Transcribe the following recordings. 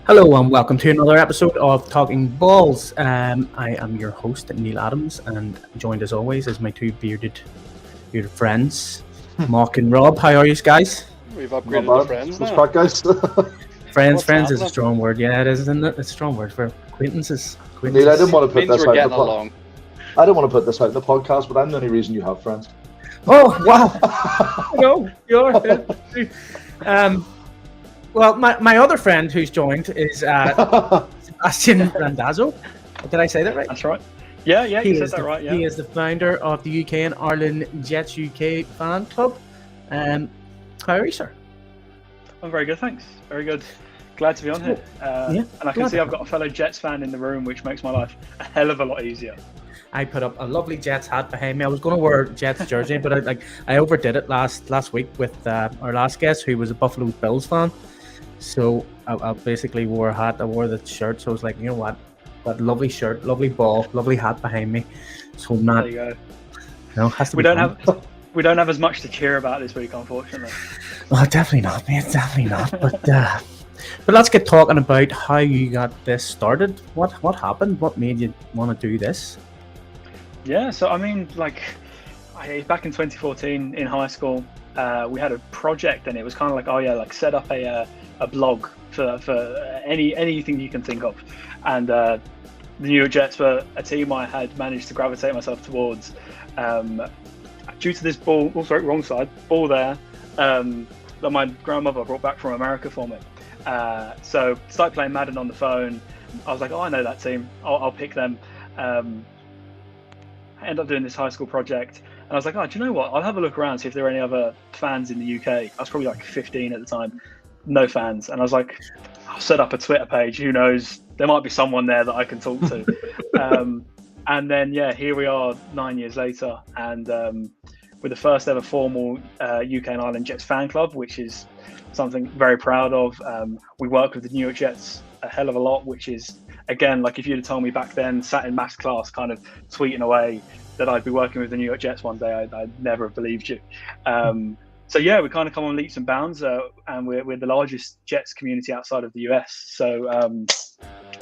Hello and welcome to another episode of Talking Balls. I am your host Neil Adams, and joined as always is my two bearded friends, Marc and Rob. How are you guys? We've upgraded to friends now. What's guys? Friends is a strong word. Yeah, it is, isn't it? It's a strong word for acquaintances. Neil, I didn't want to put this we're out. getting along. I don't want to put this out in the podcast, but I'm the only reason you have friends. Oh wow! No, you're good. Well, my other friend who's joined is Sebastian Randazzo. Did I say that right? That's right. Yeah, you said that right. Yeah. He is the founder of the UK and Ireland Jets UK fan club. How are you, sir? I'm very good, thanks. Very good. Glad to be on here. And I can see I've got a fellow Jets fan in the room, which makes my life a hell of a lot easier. I put up a lovely Jets hat behind me. I was going to wear a Jets jersey, but I overdid it last week with our last guest, who was a Buffalo Bills fan. So I basically wore a hat. I wore the shirt, so I was like, you know what? That lovely shirt, lovely ball, lovely hat behind me. So I'm not. There you go. No, has to we don't have as much to cheer about this week, unfortunately. Oh, definitely not, mate. Definitely not. But let's get talking about how you got this started. What happened? What made you want to do this? Yeah, so I mean, back in 2014 in high school, we had a project, and it was kind of like, set up a blog for anything you can think of, and the New York Jets were a team I had managed to gravitate myself towards. Due to this ball there, that my grandmother brought back from America for me. So started playing Madden on the phone. I was like, oh, I know that team. I'll pick them. I ended up doing this high school project, and I was like, oh, do you know what? I'll have a look around, see if there are any other fans in the UK. I was probably like 15 at the time, no fans. And I was like, I'll set up a Twitter page. Who knows? There might be someone there that I can talk to. And then, here we are 9 years later, and with the first ever formal UK and Ireland Jets fan club, which is something very proud of. We work with the New York Jets a hell of a lot, which is, again, like if you'd have told me back then, sat in maths class, kind of tweeting away that I'd be working with the New York Jets one day, I'd never have believed you. So we kind of come on leaps and bounds, and we're the largest Jets community outside of the US. So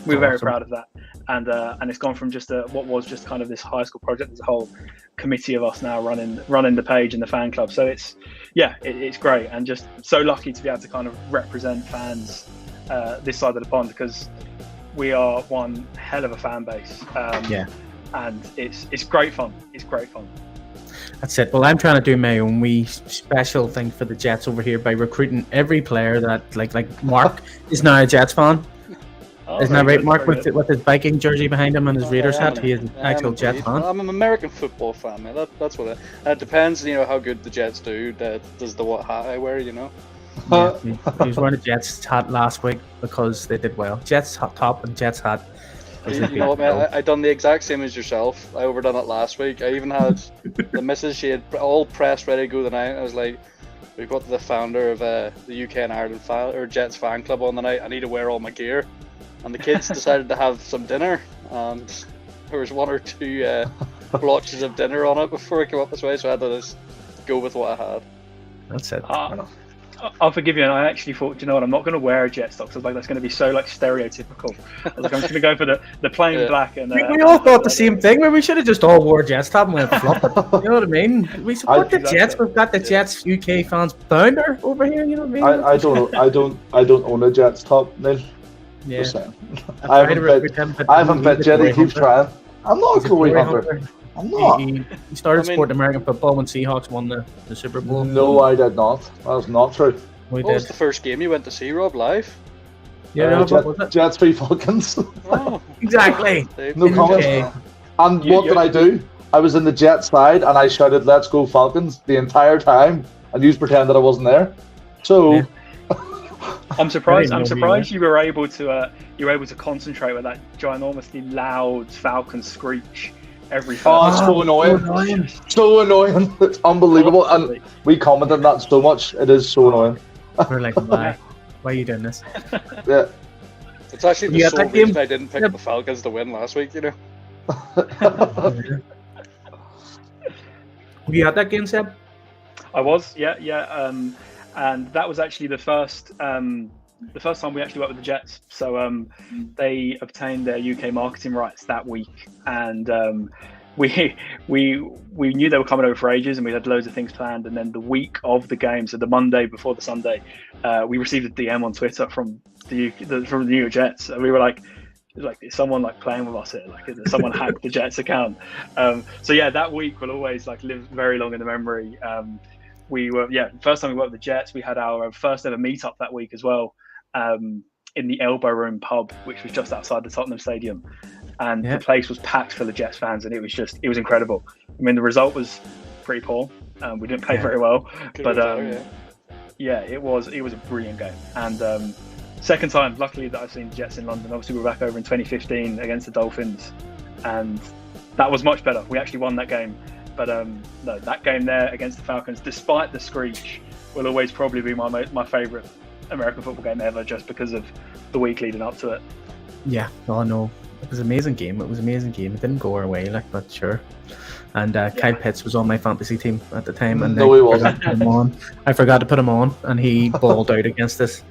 we're very proud of that, and it's gone from just what was just kind of this high school project. There's a whole committee of us now running the page and the fan club. So it's great, and just so lucky to be able to kind of represent fans this side of the pond, because we are one hell of a fan base. And it's great fun. It's great fun. That's it. Well, I'm trying to do my own wee special thing for the Jets over here by recruiting every player that, like Marc is now a Jets fan. Isn't that right, Marc? With his Viking jersey behind him and his Raiders hat, he is an actual Jets fan. I'm an American football fan, man. That's what it depends. How good the Jets do. Does the what hat I wear, Yeah, he was wearing a Jets hat last week because they did well. Jets top and Jets hat. I done the exact same as yourself. I overdone it last week. I even had the missus. She had all pressed ready to go the night. I was like, we've got the founder of the UK and Ireland Jets fan club on the night. I need to wear all my gear. And the kids decided to have some dinner, and there was one or two blotches of dinner on it before I came up this way, so I had to just go with what I had. That's it. I'll forgive you, and I actually thought, you know what, I'm not going to wear a Jets top, so I was like, that's going to be so stereotypical. I was like, I'm just going to go for the plain black. And we all thought the same thing. We should have just all wore Jets top and went flop it. You know what I mean? We support the Jets. We've got the Jets UK fans founder over here. You know what I mean? I don't own a Jets top, Neil. Yeah. I haven't bet Jet. He keeps trying. I'm not a glory hunter. I'm not. He started supporting American football when Seahawks won the Super Bowl. No, I did not. That was not true. What was the first game you went to see, Rob, live? Yeah, what was it? Jets v Falcons. Oh, exactly. No comment. Okay. And what did I do? I was in the Jets side and I shouted, "Let's go Falcons" the entire time, and you pretended I wasn't there. So. Yeah. I'm surprised you were able to concentrate with that ginormously loud Falcon screech every time. Oh, it's so annoying. So annoying. It's unbelievable. And we commented on that so much. It is so annoying. We're like, why are you doing this? Yeah. It's actually the sole reason I didn't pick the Falcons to win last week, Were you at that game, Seb? I was, yeah. And that was actually the first the first time we actually worked with the Jets. So they obtained their UK marketing rights that week, and we knew they were coming over for ages, and we had loads of things planned. And then the week of the game, so the Monday before the Sunday, we received a DM on Twitter from the New York Jets, and we were like, is someone like playing with us here? Like, is someone hacked the Jets account? So yeah, that week will always like live very long in the memory. We were first time we worked with the Jets. We had our first ever meetup that week as well, in the Elbow Room pub, which was just outside the Tottenham Stadium, and the place was packed full of Jets fans, and it was incredible. I mean, the result was pretty poor. We didn't play very well, but it was a brilliant game. And second time, luckily, that I've seen Jets in London. Obviously, we were back over in 2015 against the Dolphins, and that was much better. We actually won that game. But no, that game there against the Falcons, despite the screech, will always probably be my favourite American football game ever, just because of the week leading up to it. Yeah, no, it was an amazing game. It didn't go our way, like, but sure. And Kyle Pitts was on my fantasy team at the time, and no, he wasn't. I forgot to put him on, and he balled out against us.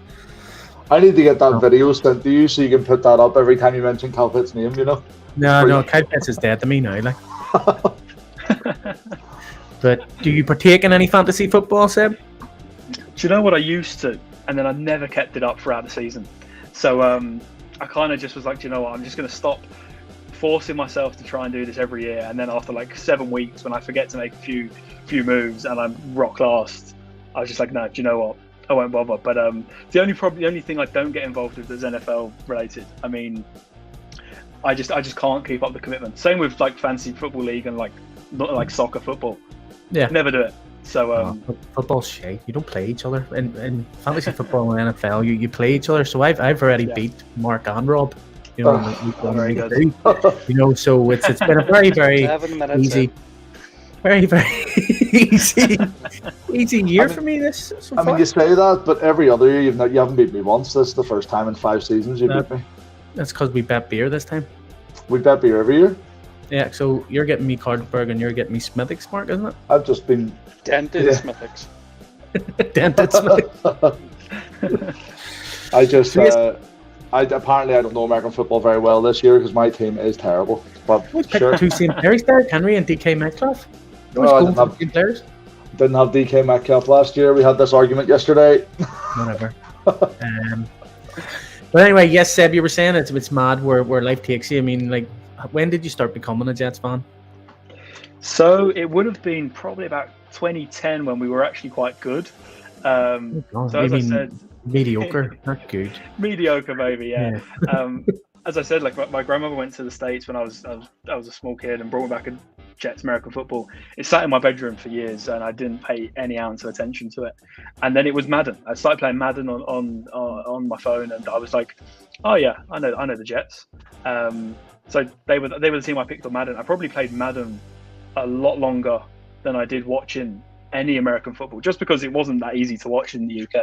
I need to get that video sent to you so you can put that up every time you mention Kyle Pitts' name, you know? No, Kyle Pitts is dead to me now, like. But do you partake in any fantasy football, Seb? Do you know what? I used to, and then I never kept it up throughout the season. So I kind of just was like, do you know what? I'm just going to stop forcing myself to try and do this every year. And then after like 7 weeks, when I forget to make a few moves and I'm rock last, I was just like, no, do you know what? I won't bother. But the only thing I don't get involved with is NFL related. I mean, I just can't keep up the commitment. Same with like fantasy football league and like not like soccer football. Yeah, never do it. So football's shit. You don't play each other in fantasy football and NFL. You play each other. So I've already beat Marc and Rob. You know, very good. You know, so it's been a very easy, very easy year for me. This so far. I mean, you say that, but every other year you haven't beat me once. This is the first time in 5 seasons you beat me. That's because we bet beer this time. We bet beer every year. Yeah, so you're getting me Carlsberg and you're getting me Smithwick's, Mark, isn't it? I've just been dented Smithwick's. Dented Smithwick's. Apparently I don't know American football very well this year because my team is terrible. But sure. 2 St. Mary's there, Henry and DK Metcalf. No, I didn't have DK Metcalf last year. We had this argument yesterday. Whatever. But anyway, yes, Seb, you were saying it's mad where life takes you. I mean, like, when did you start becoming a Jets fan? So it would have been probably about 2010 when we were actually quite good. So as I said, mediocre, not good. Mediocre, maybe, yeah. As I said, like my grandmother went to the States when I was a small kid and brought me back a Jets American football. It sat in my bedroom for years and I didn't pay any ounce of attention to it. And then it was Madden. I started playing Madden on my phone, and I was like, oh yeah, I know the Jets. So they were the team I picked on Madden. I probably played Madden a lot longer than I did watching any American football, just because it wasn't that easy to watch in the UK.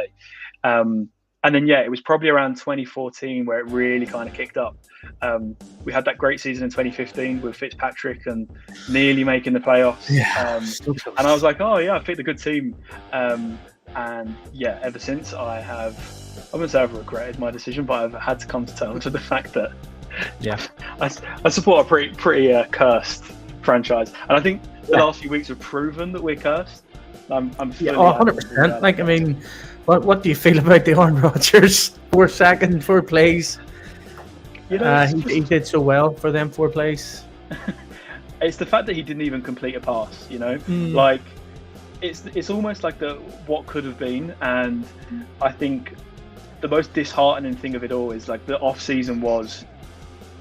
And then, it was probably around 2014 where it really kind of kicked up. We had that great season in 2015 with Fitzpatrick and nearly making the playoffs. And I was like, oh, yeah, I picked a good team. And, ever since I wouldn't say I've regretted my decision, but I've had to come to terms with the fact that I support a pretty cursed franchise. And I think the last few weeks have proven that we're cursed. I'm 100%. Like, I mean... What do you feel about the Aaron Rodgers 4 plays? You know, he did so well for them 4 plays. It's the fact that he didn't even complete a pass. You know, like it's almost like the what could have been. And I think the most disheartening thing of it all is like the off season was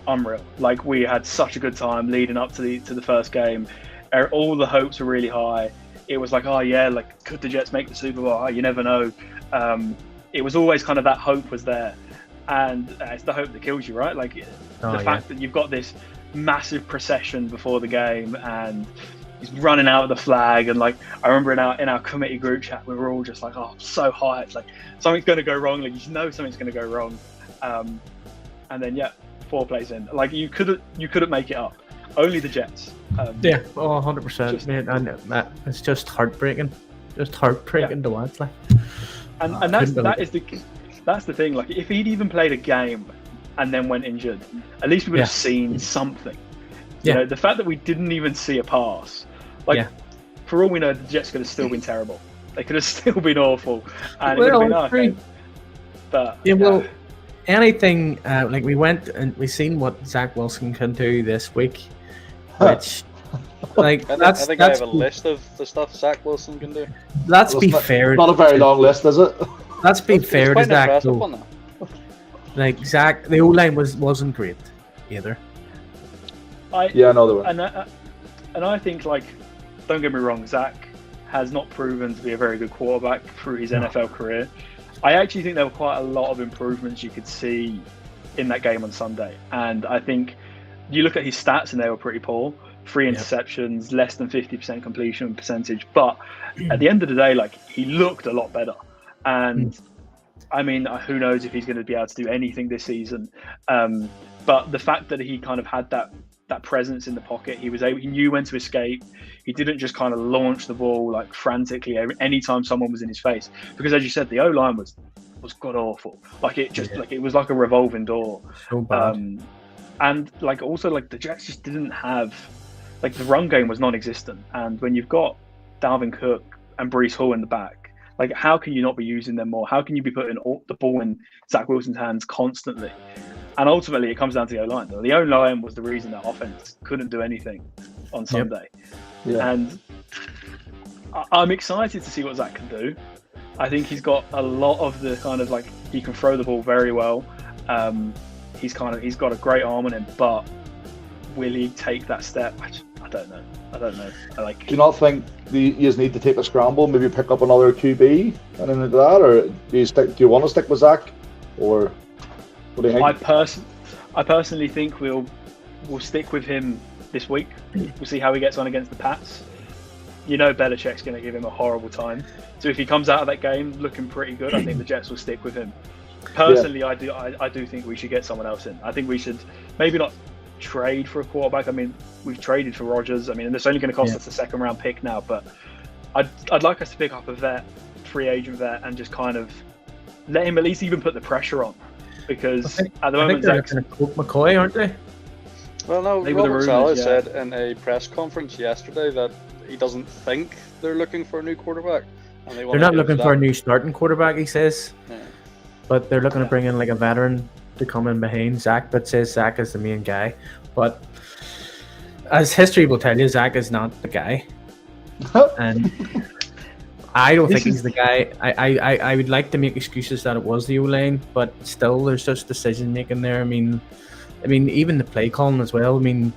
unreal. Like we had such a good time leading up to the first game. All the hopes were really high. It was like, oh yeah, like could the Jets make the Super Bowl? Oh, you never know. It was always kind of that hope was there, and it's the hope that kills you, right? Like the fact that you've got this massive procession before the game, and he's running out of the flag, and like I remember in our committee group chat, we were all just like, oh, I'm so hyped, like something's going to go wrong, like you know something's going to go wrong, and then 4 plays in, like you couldn't make it up. Only the Jets. 100%. Man, and it's just heartbreaking. To watch. Like, and that is the that's the thing. Like, if he'd even played a game and then went injured, at least we would have seen something. You know, the fact that we didn't even see a pass, like, for all we know, the Jets could have still been terrible. They could have still been awful, and it would have been okay. But anything like we went and we seen what Zach Wilson can do this week, which like I think I have a list of the stuff Zach Wilson can do. Let's be fair. Not a very long list, is it? Let's be fair to Zach. Like Zach, the O-line wasn't great either. I know they were. And I think, like, don't get me wrong, Zach has not proven to be a very good quarterback through his NFL career. I actually think there were quite a lot of improvements you could see in that game on Sunday. And I think you look at his stats and they were pretty poor. 3 interceptions, less than 50% completion percentage. But at the end of the day, like, he looked a lot better. And I mean, who knows if he's going to be able to do anything this season. But the fact that he kind of had that presence in the pocket, he knew when to escape. He didn't just kind of launch the ball like frantically anytime someone was in his face, because as you said, the O-line was god awful. Like, it just like it was like a revolving door. So bad. And like, also, like, the Jets just didn't have, like, the run game was non-existent. And when you've got Dalvin Cook and Breece Hall in the back, like, how can you not be using them more? How can you be putting the ball in Zach Wilson's hands constantly? And ultimately, it comes down to the O-line. The O-line was the reason that offense couldn't do anything on Sunday. And I'm excited to see what Zach can do. I think he's got a lot of the kind of, like, he can throw the ball very well. He's got a great arm on him, but will he take that step? I don't know. Do you not think you just need to take a scramble, maybe pick up another QB and anything like that, or do you want to stick with Zach, or what do you think? I personally think we'll stick with him this week. We'll see how he gets on against the Pats. You know, Belichick's going to give him a horrible time. So if he comes out of that game looking pretty good, I think the Jets will stick with him. Personally, I do think we should get someone else in. I think we should maybe not trade for a quarterback. I mean, we've traded for Rodgers. I mean, and it's only going to cost us a second-round pick now. But I'd like us to pick up a free agent vet, and just kind of let him at least even put the pressure on. Because at the moment, they're going to quote McCoy, aren't they? Well, no, Robert Saleh said in a press conference yesterday that he doesn't think they're looking for a new quarterback. And they're not looking for a new starting quarterback, he says. Yeah. But they're looking to bring in, like, a veteran to come in behind Zach, but says Zach is the main guy. But as history will tell you, Zach is not the guy. And I don't think he's the guy. I would like to make excuses that it was the O-line, but still, there's just decision making there. I mean, even the play calling as well. I mean,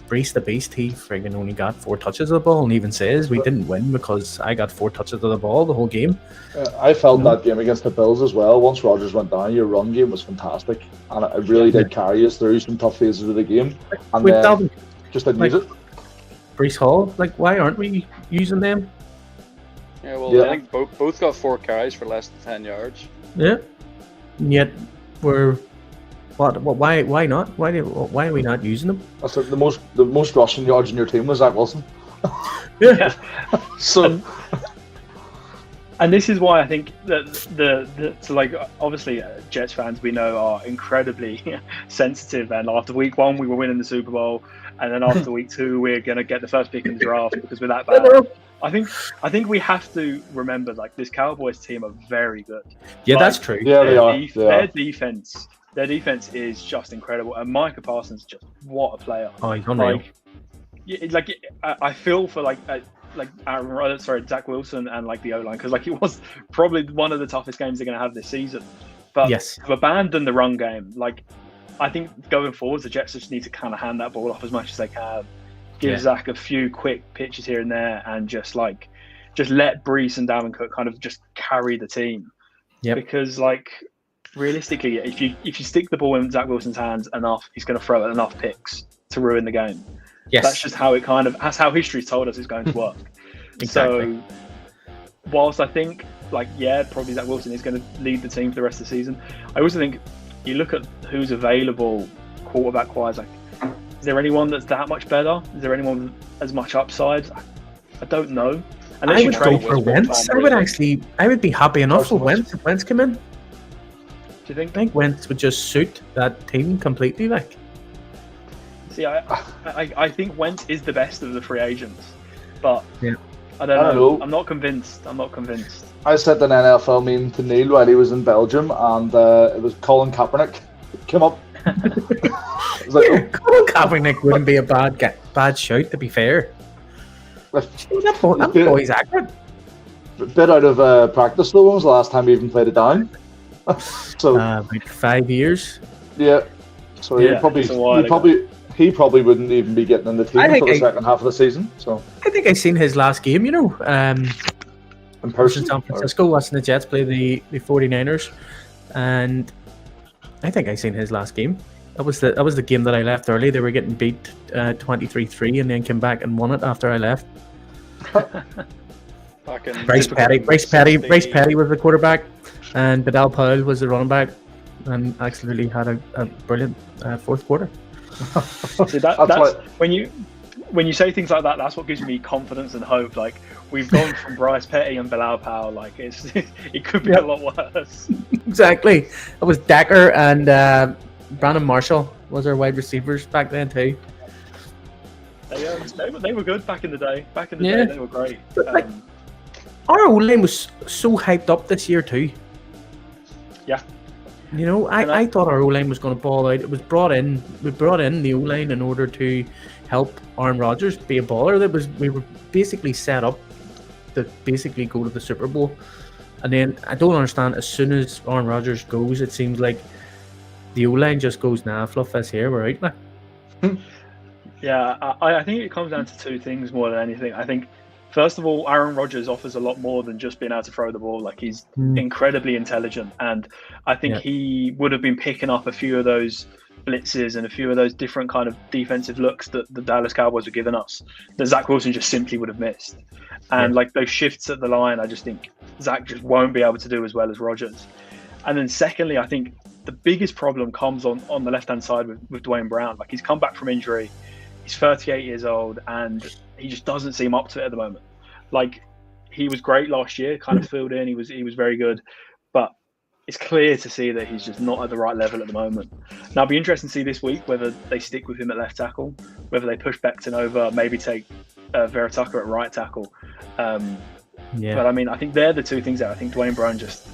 Breece the Beast, he friggin' only got 4 touches of the ball, and even says we didn't win because I got 4 touches of the ball the whole game. I felt that game against the Bills as well. Once Rodgers went down, your run game was fantastic, and it really did carry us through some tough phases of the game. And then just didn't use it. Breece Hall, like, why aren't we using them? Yeah, well, I think both got 4 carries for less than 10 yards. Yeah, and yet we're why not? Why are we not using them? That's the most rushing yards in your team was Zach Wilson. Yeah. And this is why I think that so, like, obviously Jets fans we know are incredibly sensitive, and after week 1 we were winning the Super Bowl, and then after week 2 we're going to get the first pick in the draft because we're that bad. I think we have to remember, like, this Cowboys team are very good. Yeah, that's true. Yeah, they are. Their defense is just incredible, and Micah Parsons, just what a player! Oh, he's unreal. I feel for Zach Wilson and, like, the O-line, because, like, it was probably one of the toughest games they're going to have this season. But to abandon the run game, like, I think going forward, the Jets just need to kind of hand that ball off as much as they can. Give Zach a few quick pitches here and there, and just let Breece and Dalvin Cook kind of just carry the team. Yeah. Because, like, realistically, if you stick the ball in Zach Wilson's hands enough, he's going to throw enough picks to ruin the game. Yes. That's just how that's how history's told us it's going to work. Exactly. So, whilst I think, like, probably Zach Wilson is going to lead the team for the rest of the season, I also think you look at who's available quarterback-wise, like, is there anyone that's that much better? Is there anyone as much upside? I don't know. I would go for Wentz. I would be happy enough with Wentz come in. you think? I think Wentz would just suit that team completely. Like, see, I think Wentz is the best of the free agents, but yeah. I don't know. I'm not convinced. I sent an NFL meme to Neil while he was in Belgium, and it was Colin Kaepernick came up. Colin Kaepernick wouldn't be a bad shout, to be fair. That boy's accurate. Bit out of practice though. When was the last time he even played it down? So like 5 years. Yeah. So he probably wouldn't even be getting in the team for the second half of the season. So I think I seen his last game. In person, San Francisco, watching the Jets play the 49ers, and I think I seen his last game. That was the game that I left early. They were getting beat 23-3, and then came back and won it after I left. Bryce Petty was the quarterback, and Badal Powell was the running back, and absolutely had a brilliant fourth quarter. See, that's when you say things like that, that's what gives me confidence and hope. Like, we've gone from Bryce Petty and Bilal Powell, like it could be a lot worse. Exactly. It was Decker and Brandon Marshall was our wide receivers back then too. They were good back in the day. Back in the day, they were great. But, our O-line was so hyped up this year too. Yeah. You know, I thought our O-line was going to ball out. It was brought in. We brought in the O-line in order to help Aaron Rodgers be a baller. We were basically set up to basically go to the Super Bowl. And then I don't understand. As soon as Aaron Rodgers goes, it seems like the O-line just goes, nah, fluff is here. We're out now. Yeah, I think it comes down to two things more than anything. I think, first of all, Aaron Rodgers offers a lot more than just being able to throw the ball. Like, he's incredibly intelligent, and I think he would have been picking up a few of those blitzes and a few of those different kind of defensive looks that the Dallas Cowboys were giving us that Zach Wilson just simply would have missed. And like those shifts at the line, I just think Zach just won't be able to do as well as Rodgers. And then secondly, I think the biggest problem comes on the left-hand side with Dwayne Brown. Like, he's come back from injury. He's 38 years old, and he just doesn't seem up to it at the moment. Like, he was great last year, kind of filled in. He was very good, but it's clear to see that he's just not at the right level at the moment. Now, it'll be interesting to see this week whether they stick with him at left tackle, whether they push Becton over, maybe take Vera Tucker at right tackle. But I mean, I think they're the two things that I think Dwayne Brown just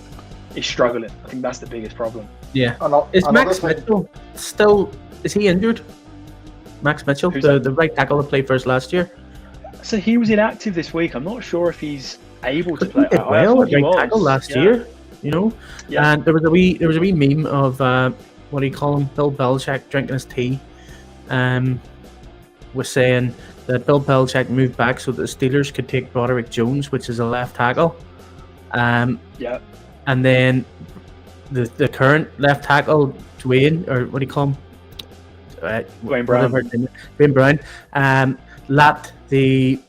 is struggling. I think that's the biggest problem. Yeah. Is Max Mitchell still? Is he injured? Max Mitchell, the right tackle that played for us last year. So he was inactive this week. I'm not sure if he's able to play. He did well at right tackle last year, you know. Yeah. And there was a wee meme of what do you call him? Bill Belichick drinking his tea. Was saying that Bill Belichick moved back so that the Steelers could take Broderick Jones, which is a left tackle. And then the current left tackle, Dwayne, or what do you call him? Dwayne Brown. Dwayne Brown. Lapped the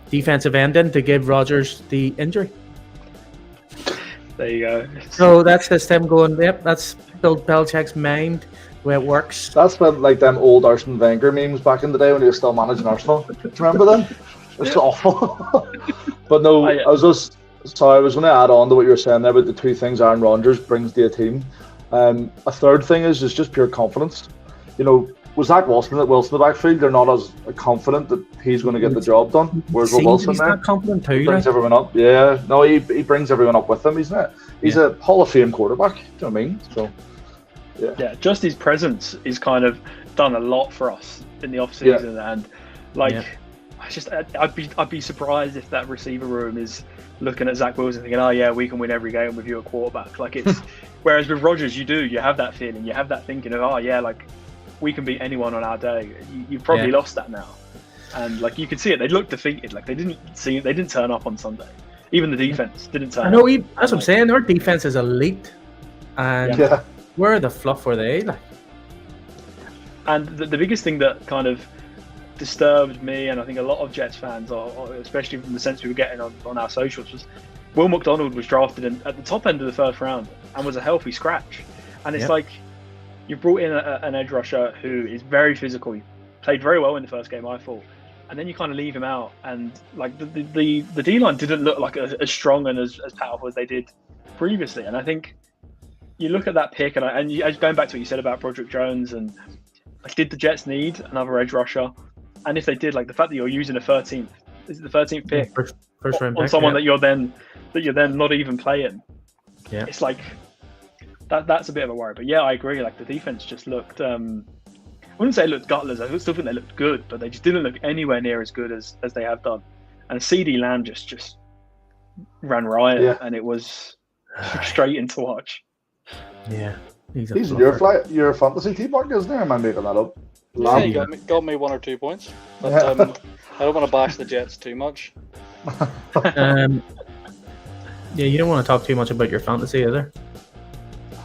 defensive end in to give Rodgers the injury. There you go. So that's his time going, yep, that's Bill Belichick's mind, the way it works. That's when, like, them old Arsene Wenger memes back in the day when he was still managing Arsenal. Do you remember them? It's awful. But no, I was going to add on to what you were saying there about the two things Aaron Rodgers brings to a team. A third thing is just pure confidence. You know, with Zach Wilson in the backfield, they're not as confident that he's going to get the job done. Whereas with Wilson there, confident too, he brings everyone up. Yeah, no, he brings everyone up with him, isn't it? He's a Hall of Fame quarterback. Do you know what I mean? So, yeah, just his presence is kind of done a lot for us in the off season, and I'd be surprised if that receiver room is looking at Zach Wilson thinking, oh yeah, we can win every game with you at quarterback. Like, it's whereas with Rodgers, you have that feeling, you have that thinking of, oh yeah, like, we can beat anyone on our day. You've probably lost that now, and like, you can see it. They looked defeated. Like, they didn't turn up on Sunday. Even the defense didn't turn up. I know. That's what I'm saying. Our defense is elite, and where the fluff were they? Like, and the biggest thing that kind of disturbed me, and I think a lot of Jets fans, especially from the sense we were getting on our socials, was Will McDonald was drafted at the top end of the first round and was a healthy scratch, and it's like, you brought in an edge rusher who is very physical. He played very well in the first game, I thought, and then you kind of leave him out, and like the D-line didn't look like as strong and as powerful as they did previously. And I think you look at that pick, and going back to what you said about Broderick Jones, and like, did the Jets need another edge rusher? And if they did, like the fact that you're using a 13th, is it the 13th pick first round on pick, someone that you're then not even playing? Yeah, it's like that's a bit of a worry. But yeah, I agree. Like the defense just looked. I wouldn't say it looked gutless. I still think they looked good, but they just didn't look anywhere near as good as they have done. And CD Lamb just ran riot, and it was frustrating to watch. Yeah, he's your fantasy team, Marc, isn't there? Am I making that up? Yeah, you got me 1 or 2 points. But I don't want to bash the Jets too much. Yeah, you don't want to talk too much about your fantasy either.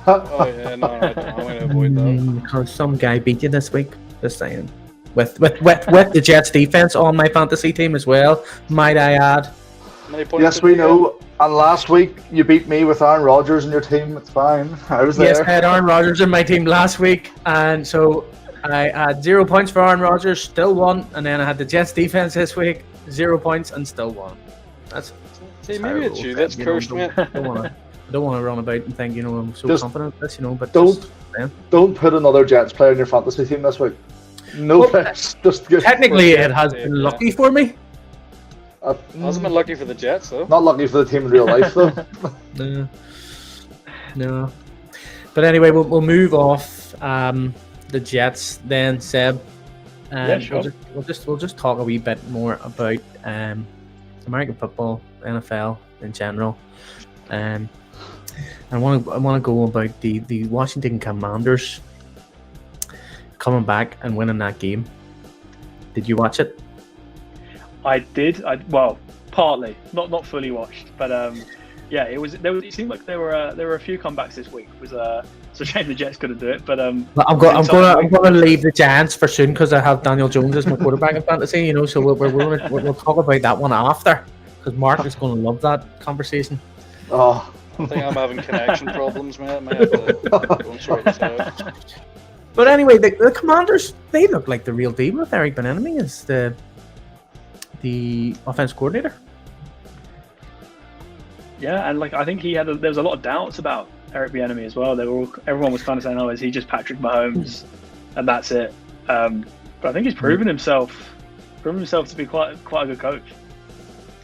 Oh yeah, no, I don't. I'm going to avoid that. Because some guy beat you this week. Just saying. With the Jets defense on my fantasy team as well, might I add. Yes, we know. And last week you beat me with Aaron Rodgers in your team. It's fine. I was there. Yes, I had Aaron Rodgers in my team last week, and so I had 0 points for Aaron Rodgers, still won, and then I had the Jets defense this week, 0 points and still won. That's maybe it's you. That's cursed, man. I don't want to run about and think, I'm so confident in this, but don't put another Jets player in your fantasy team this week. No picks. Technically, it has been lucky for me. Hasn't been lucky for the Jets, though. Not lucky for the team in real life, though. No. But anyway, we'll move off the Jets then, Seb. Yeah, sure. We'll just talk a wee bit more about American football, NFL in general. I want to go about the Washington Commanders coming back and winning that game. Did you watch it? I did. Well, partly, not fully watched, but yeah, it was. It seemed like there were a few comebacks this week. It was it's a shame the Jets couldn't do it, but I'm gonna leave the Giants for soon because I have Daniel Jones as my quarterback in fantasy. So we'll talk about that one after, because Marc is going to love that conversation. Oh, I think I'm having connection problems, mate. I might have to go and sort this out. But anyway, the Commanders, they look like the real deal with Eric Bieniemy as the offense coordinator. Yeah, and like I think there was a lot of doubts about Eric Bieniemy as well. Everyone was kind of saying, "Oh, is he just Patrick Mahomes?" and that's it. But I think he's proven himself to be quite a good coach.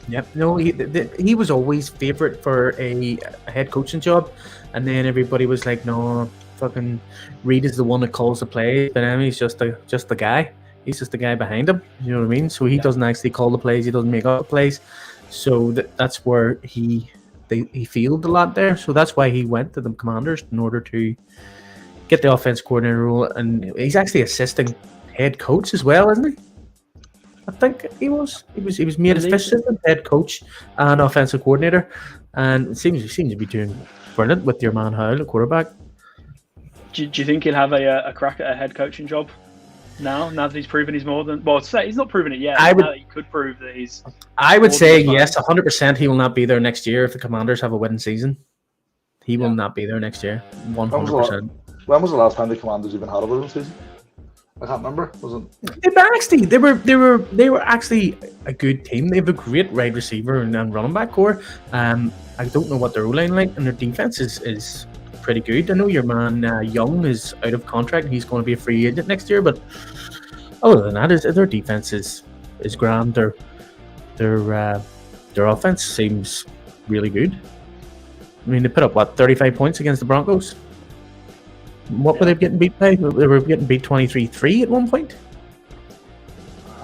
Yep. No, he was always favourite for a head coaching job, and then everybody was like, "No, fucking Reid is the one that calls the play. Bieniemy's just the guy. He's just the guy behind him." You know what I mean? So he doesn't actually call the plays. He doesn't make up the plays. So that's where he fielded a lot there. So that's why he went to the Commanders in order to get the offense coordinator role. And he's actually assisting head coach as well, isn't he? I think he was. He was made assistant head coach and offensive coordinator, and it seems to be doing brilliant with your man Howell, the quarterback. Do you think he'll have a crack at a head coaching job now that he's proven he's more than... Well, he's not proven it yet. Now that he could prove that he's... I would say yes, 100% he will not be there next year if the Commanders have a winning season. He will not be there next year, 100%. When was the last time the Commanders even had a winning season? I can't remember. They were actually a good team. They have a great wide receiver and running back core. I don't know what their O-line like, and their defense is pretty good. I know your man Young is out of contract. He's going to be a free agent next year, but other than that, their defense is grand. Their offense seems really good. I mean, they put up 35 points against the Broncos. What were they getting beat by? They were getting beat 23-3 at one point.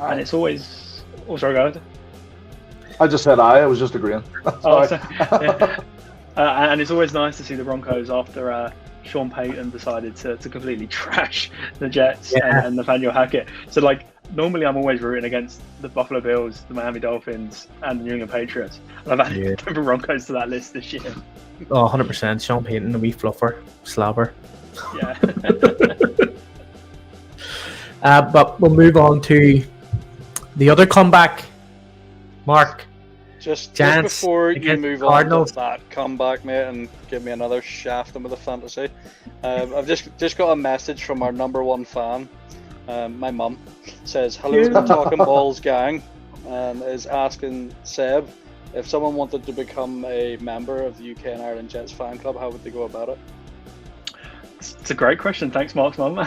And it's always... Oh, sorry, go ahead. I just said I was just agreeing. And it's always nice to see the Broncos after Sean Payton decided to completely trash the Jets and Nathaniel Hackett. So, like, normally I'm always rooting against the Buffalo Bills, the Miami Dolphins, and the New England Patriots. And I've added the Broncos to that list this year. Oh, 100%. Sean Payton, the wee fluffer, slobber. Yeah. But we'll move on to the other comeback, Marc. Just before you move on to that comeback, mate, and give me another shaft with a fantasy, I've just got a message from our number one fan, my mum. Says, "Hello, the Talkin Balls gang," and is asking Seb if someone wanted to become a member of the UK and Ireland Jets fan club, how would they go about it? a great question. Thanks, Marc's mum.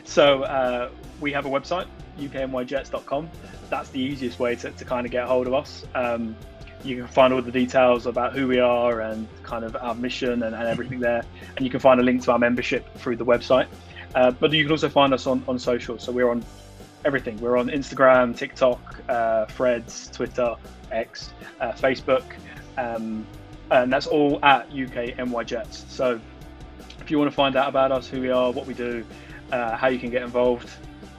So we have a website, uknyjets.com. That's the easiest way to kind of get hold of us. You can find all the details about who we are and kind of our mission and everything there. And you can find a link to our membership through the website. But you can also find us on social. So we're on everything. We're on Instagram, TikTok, Threads, Twitter, X, Facebook. And that's all at UKNYJets. So if you want to find out about us, who we are, what we do, how you can get involved,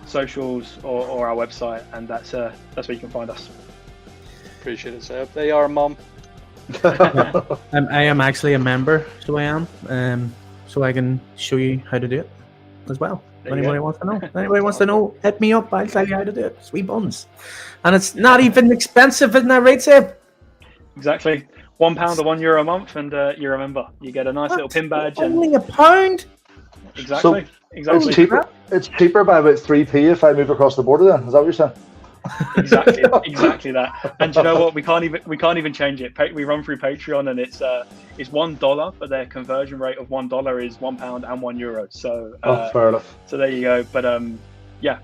socials or our website, and that's where you can find us. Appreciate it, Seb. They are, Mum. I am actually a member, so I am. So I can show you how to do it as well. Anybody wants to know, hit me up. I'll tell you how to do it. Sweet buns. And it's not even expensive, isn't that right, Seb? Exactly. £1 or €1 a month, and you're a member. You get a nice little pin badge. Only £1? Exactly. So exactly. It's cheaper by about 3p if I move across the border. Then is that what you're saying? Exactly that. And you know what? We can't even change it. We run through Patreon, and it's $1, but their conversion rate of $1 is £1 and €1. So fair enough. So there you go. But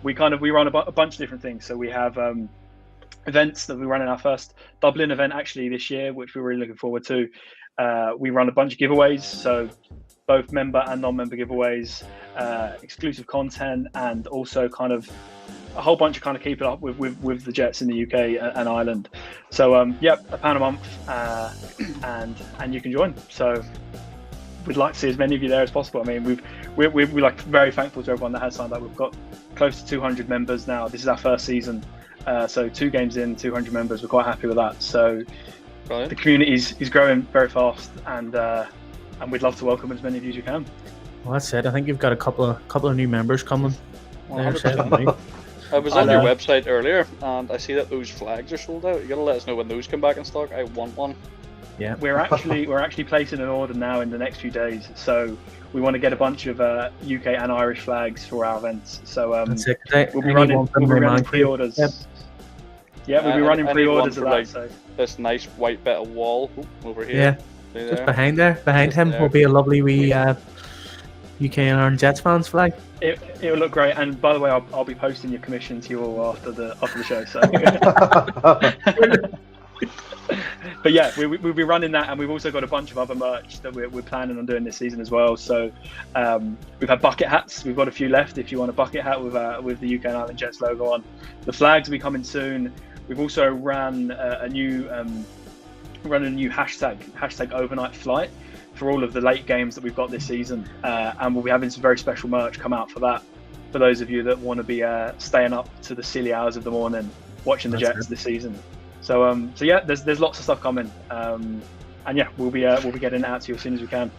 we run a bunch of different things. So we have events that we run in our first Dublin event actually this year, which we're really looking forward to. We run a bunch of giveaways, so both member and non-member giveaways, exclusive content, and also kind of a whole bunch of kind of keeping up with the Jets in the UK and Ireland. So £1 a month, and you can join. So we'd like to see as many of you there as possible. I mean, we're like very thankful to everyone that has signed up. We've got close to 200 members now. This is our first season. So 2 games in, 200 members. We're quite happy with that. So Brilliant. The community is growing very fast, and we'd love to welcome as many of you as you can. Well, that's it. I think you've got a couple of new members coming. I was on your website earlier, and I see that those flags are sold out. You gotta let us know when those come back in stock. I want one. Yeah, we're actually placing an order now in the next few days. So we want to get a bunch of UK and Irish flags for our events. So we'll be running pre-orders. Yep. Yeah, we'll be running pre-orders of that. So this nice white bit of wall over here. Yeah, just behind him will be a lovely wee UK and Ireland Jets fans flag. It will look great. And by the way, I'll be posting your commission to you all after the show. So. But yeah, we'll be running that, and we've also got a bunch of other merch that we're planning on doing this season as well. So we've had bucket hats. We've got a few left. If you want a bucket hat with the UK and Ireland Jets logo on, the flags will be coming soon. We've also ran a new hashtag overnight flight for all of the late games that we've got this season, and we'll be having some very special merch come out for that. For those of you that want to be staying up to the silly hours of the morning watching the Jets this season. So yeah, there's lots of stuff coming, and yeah, we'll be getting it out to you as soon as we can.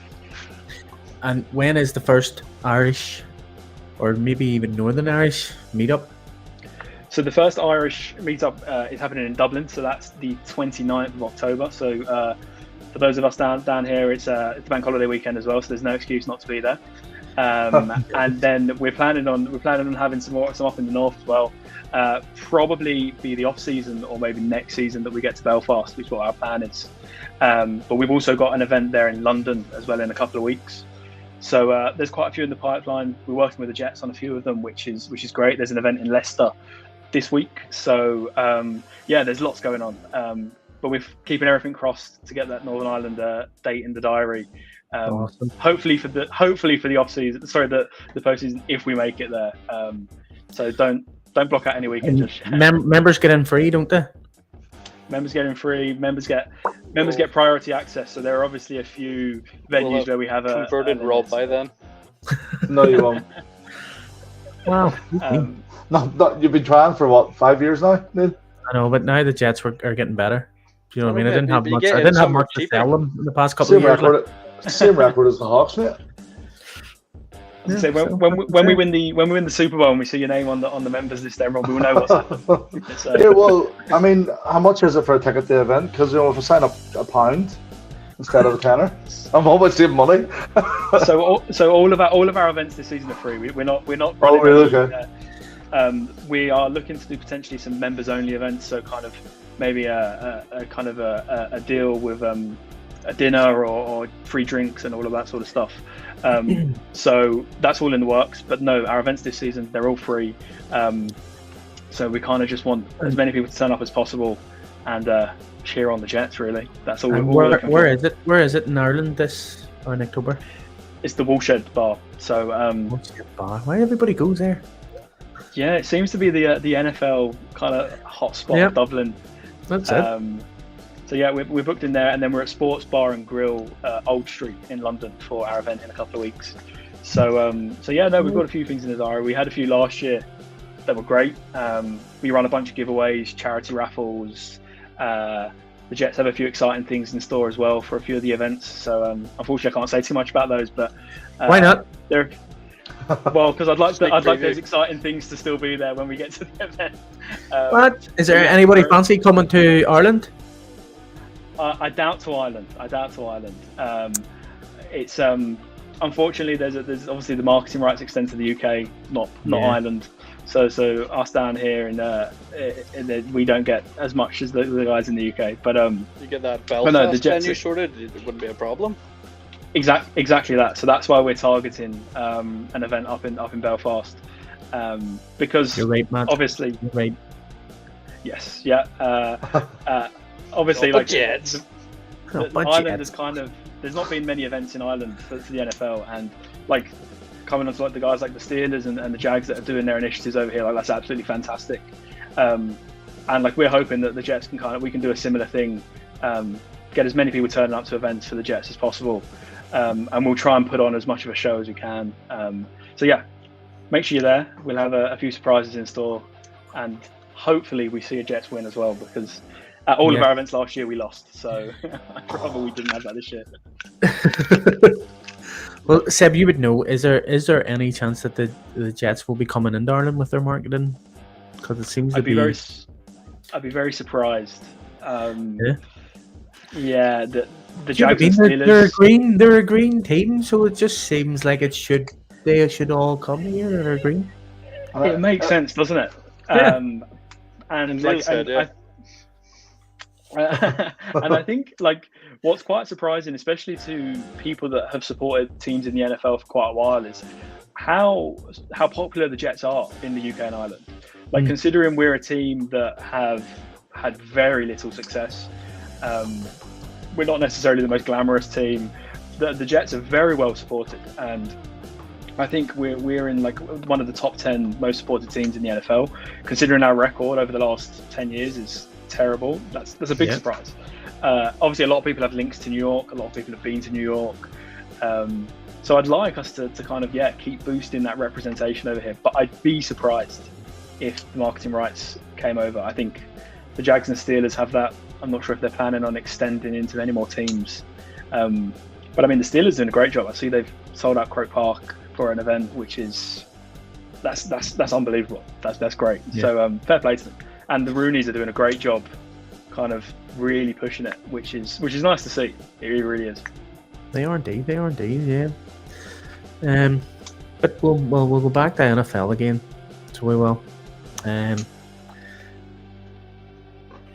And when is the first Irish, or maybe even Northern Irish meetup? So the first Irish meetup is happening in Dublin. So that's the 29th of October. So for those of us down here, it's the bank holiday weekend as well. So there's no excuse not to be there. And then we're planning on having some up in the north as well. Probably be the off season or maybe next season that we get to Belfast, which is what our plan is. But we've also got an event there in London as well in a couple of weeks. So there's quite a few in the pipeline. We're working with the Jets on a few of them, which is great. There's an event in Leicester this week. So yeah, there's lots going on. But we're keeping everything crossed to get that Northern Ireland date in the diary. Awesome. Hopefully for the off season. Sorry, the postseason if we make it there. So don't block out any weekend. Members get in free, don't they? Members get in free. Members get priority access. So there are obviously a few venues where we have converted Rob by then. No, you won't. Wow. No, you've been trying for what, 5 years now, Neil? I know, but now the Jets are getting better. Do you know what I mean? I didn't have much to sell them in the past couple of years. Same record as the Hawks, mate. Yeah, so when we win the Super Bowl and we see your name on the members list, everyone will know what's happening. Yeah, well, I mean, how much is it for a ticket to the event? Because if I sign up £1 instead of £10, I'm almost saving money. so all of our events this season are free. We're not. Oh, really? Okay. We are looking to do potentially some members only events. So kind of maybe a deal with a dinner or free drinks and all of that sort of stuff. So that's all in the works. But no, our events this season, they're all free. So we kind of just want as many people to turn up as possible and cheer on the Jets. Really, that's all. Where is it? Where is it in Ireland this or in October? It's the Woolshed Bar. So bar. Why everybody goes there? Yeah, it seems to be the NFL kind of hotspot of Dublin. That's it. So yeah, we're booked in there, and then we're at Sports Bar and Grill Old Street in London for our event in a couple of weeks. So yeah, no, we've got a few things in the diary. We had a few last year that were great. We run a bunch of giveaways, charity raffles. The Jets have a few exciting things in store as well for a few of the events. So unfortunately, I can't say too much about those. But why not? Well, because I'd like those exciting things to still be there when we get to the event. But is there anybody fancy coming to Ireland? I doubt to Ireland. It's unfortunately there's obviously the marketing rights extend to the UK, not Ireland. So us down here and we don't get as much as the guys in the UK. But you get that Belfast venue sorted, it wouldn't be a problem. Exactly that. So that's why we're targeting an event up in Belfast, because you're right, man. Obviously, you're right. Yes, yeah. Obviously, like Jets. Ireland is there's not been many events in Ireland for the NFL, and like coming on to like the guys like the Steelers and the Jags that are doing their initiatives over here, like that's absolutely fantastic. And like we're hoping that the Jets we can do a similar thing, get as many people turning up to events for the Jets as possible. And we'll try and put on as much of a show as we can. So yeah, make sure you're there. We'll have a few surprises in store, and hopefully we see a Jets win as well, because at all of our events last year we lost. So I'd rather we didn't have that this year. Well, Seb, you would know. Is there any chance that the Jets will be coming into Ireland with their marketing? Because it seems to be. I'd be very surprised. The Jags and Steelers. They're a green team, so it just seems like they should all come here and are green. It makes sense, doesn't it? Yeah. And I think like what's quite surprising, especially to people that have supported teams in the NFL for quite a while, is how popular the Jets are in the UK and Ireland. Like considering we're a team that have had very little success. We're not necessarily the most glamorous team. The Jets are very well supported, and I think we're in like one of the top 10 most supported teams in the NFL. Considering our record over the last 10 years is terrible, that's a big surprise. Obviously, a lot of people have links to New York. A lot of people have been to New York. So I'd like us to kind of keep boosting that representation over here. But I'd be surprised if the marketing rights came over. I think the Jags and Steelers have that. I'm not sure if they're planning on extending into any more teams. But I mean, the Steelers are doing a great job. I see they've sold out Croke Park for an event, which is that's unbelievable. That's great. Yeah. So fair play to them. And the Rooneys are doing a great job, kind of really pushing it, which is nice to see. It really is. They are indeed. Yeah. But we'll go back to NFL again. So we will. I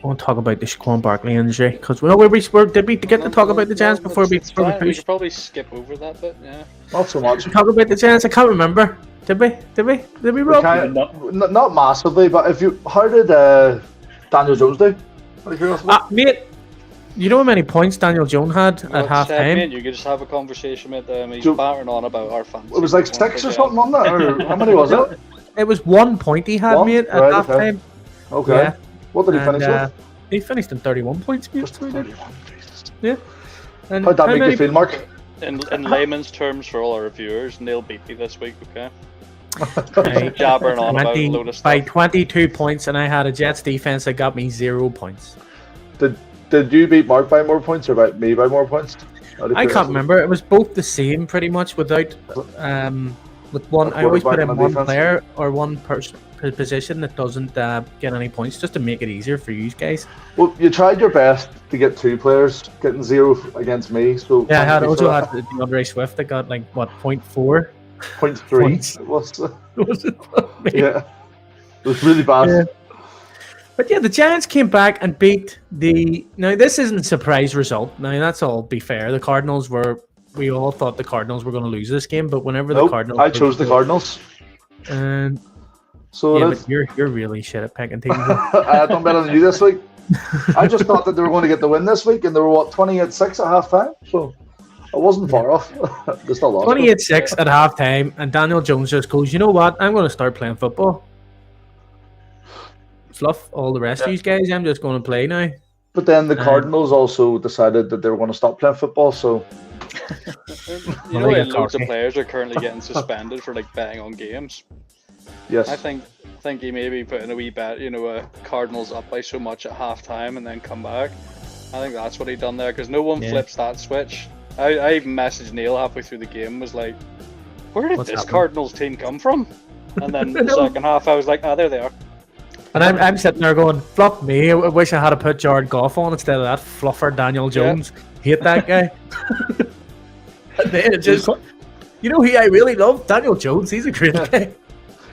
want to talk about the Shaquan Barkley injury, because did we get to talk about the Giants before we pushed? We should probably skip over that bit. Yeah. Not so much. Talk about the Giants. I can't remember. Did we Rob? Not massively, but how did Daniel Jones do? Mate, you know how many points Daniel Jones had at half time? Mate, you could just have a conversation with them. He's battering on about our fans. It was like 6 or something, wasn't it? Or how many was it? It was 1 point he had, mate, at half time. Okay. Yeah. What did he finish with? He finished in 31 points, mate. 31. Yeah. And how'd that make you feel, Mark? In layman's terms for all our viewers, Neil beat me this week, okay? Jabbering on about a load of stuff. By 22 points, and I had a Jets defense that got me 0 points. Did you beat Mark by more points or by me by more points? I can't remember. It was both the same, pretty much, without with one. I always put in one player or one position that doesn't get any points, just to make it easier for you guys. Well, you tried your best to get 2 players, getting 0 against me. So yeah, I also had DeAndre Swift that got like 0.4. 0.3 was it? Yeah, it was really bad. But yeah, the Giants came back and beat the. Now this isn't a surprise result. Now that's all. Be fair, the Cardinals were. We all thought the Cardinals were going to lose this game, but whenever the Cardinals, I chose the Cardinals. And so yeah, but you're really shit at picking teams. I done better than you this week. I just thought that they were going to get the win this week, and they were 28-6 at halftime. So I wasn't far off. They still lost. 28-6 at halftime, and Daniel Jones just goes, "You know what? I'm going to start playing football. Fluff all the rest of you guys. I'm just going to play now." But then the Cardinals also decided that they were going to stop playing football. So you know, loads of players are currently getting suspended for like betting on games. Yes, I think he maybe put in a wee bet. You know, Cardinals up by so much at halftime and then come back. I think that's what he done there because no one flips that switch. I even messaged Neil halfway through the game, was like, "Where did this Cardinals team come from?" And then the second half, I was like, "Ah, there they are." And I'm sitting there going, "Fluff me! I wish I had to put Jared Goff on instead of that fluffer Daniel Jones. Hate that guy." And then it just, you know who I really love? Daniel Jones. He's a great guy.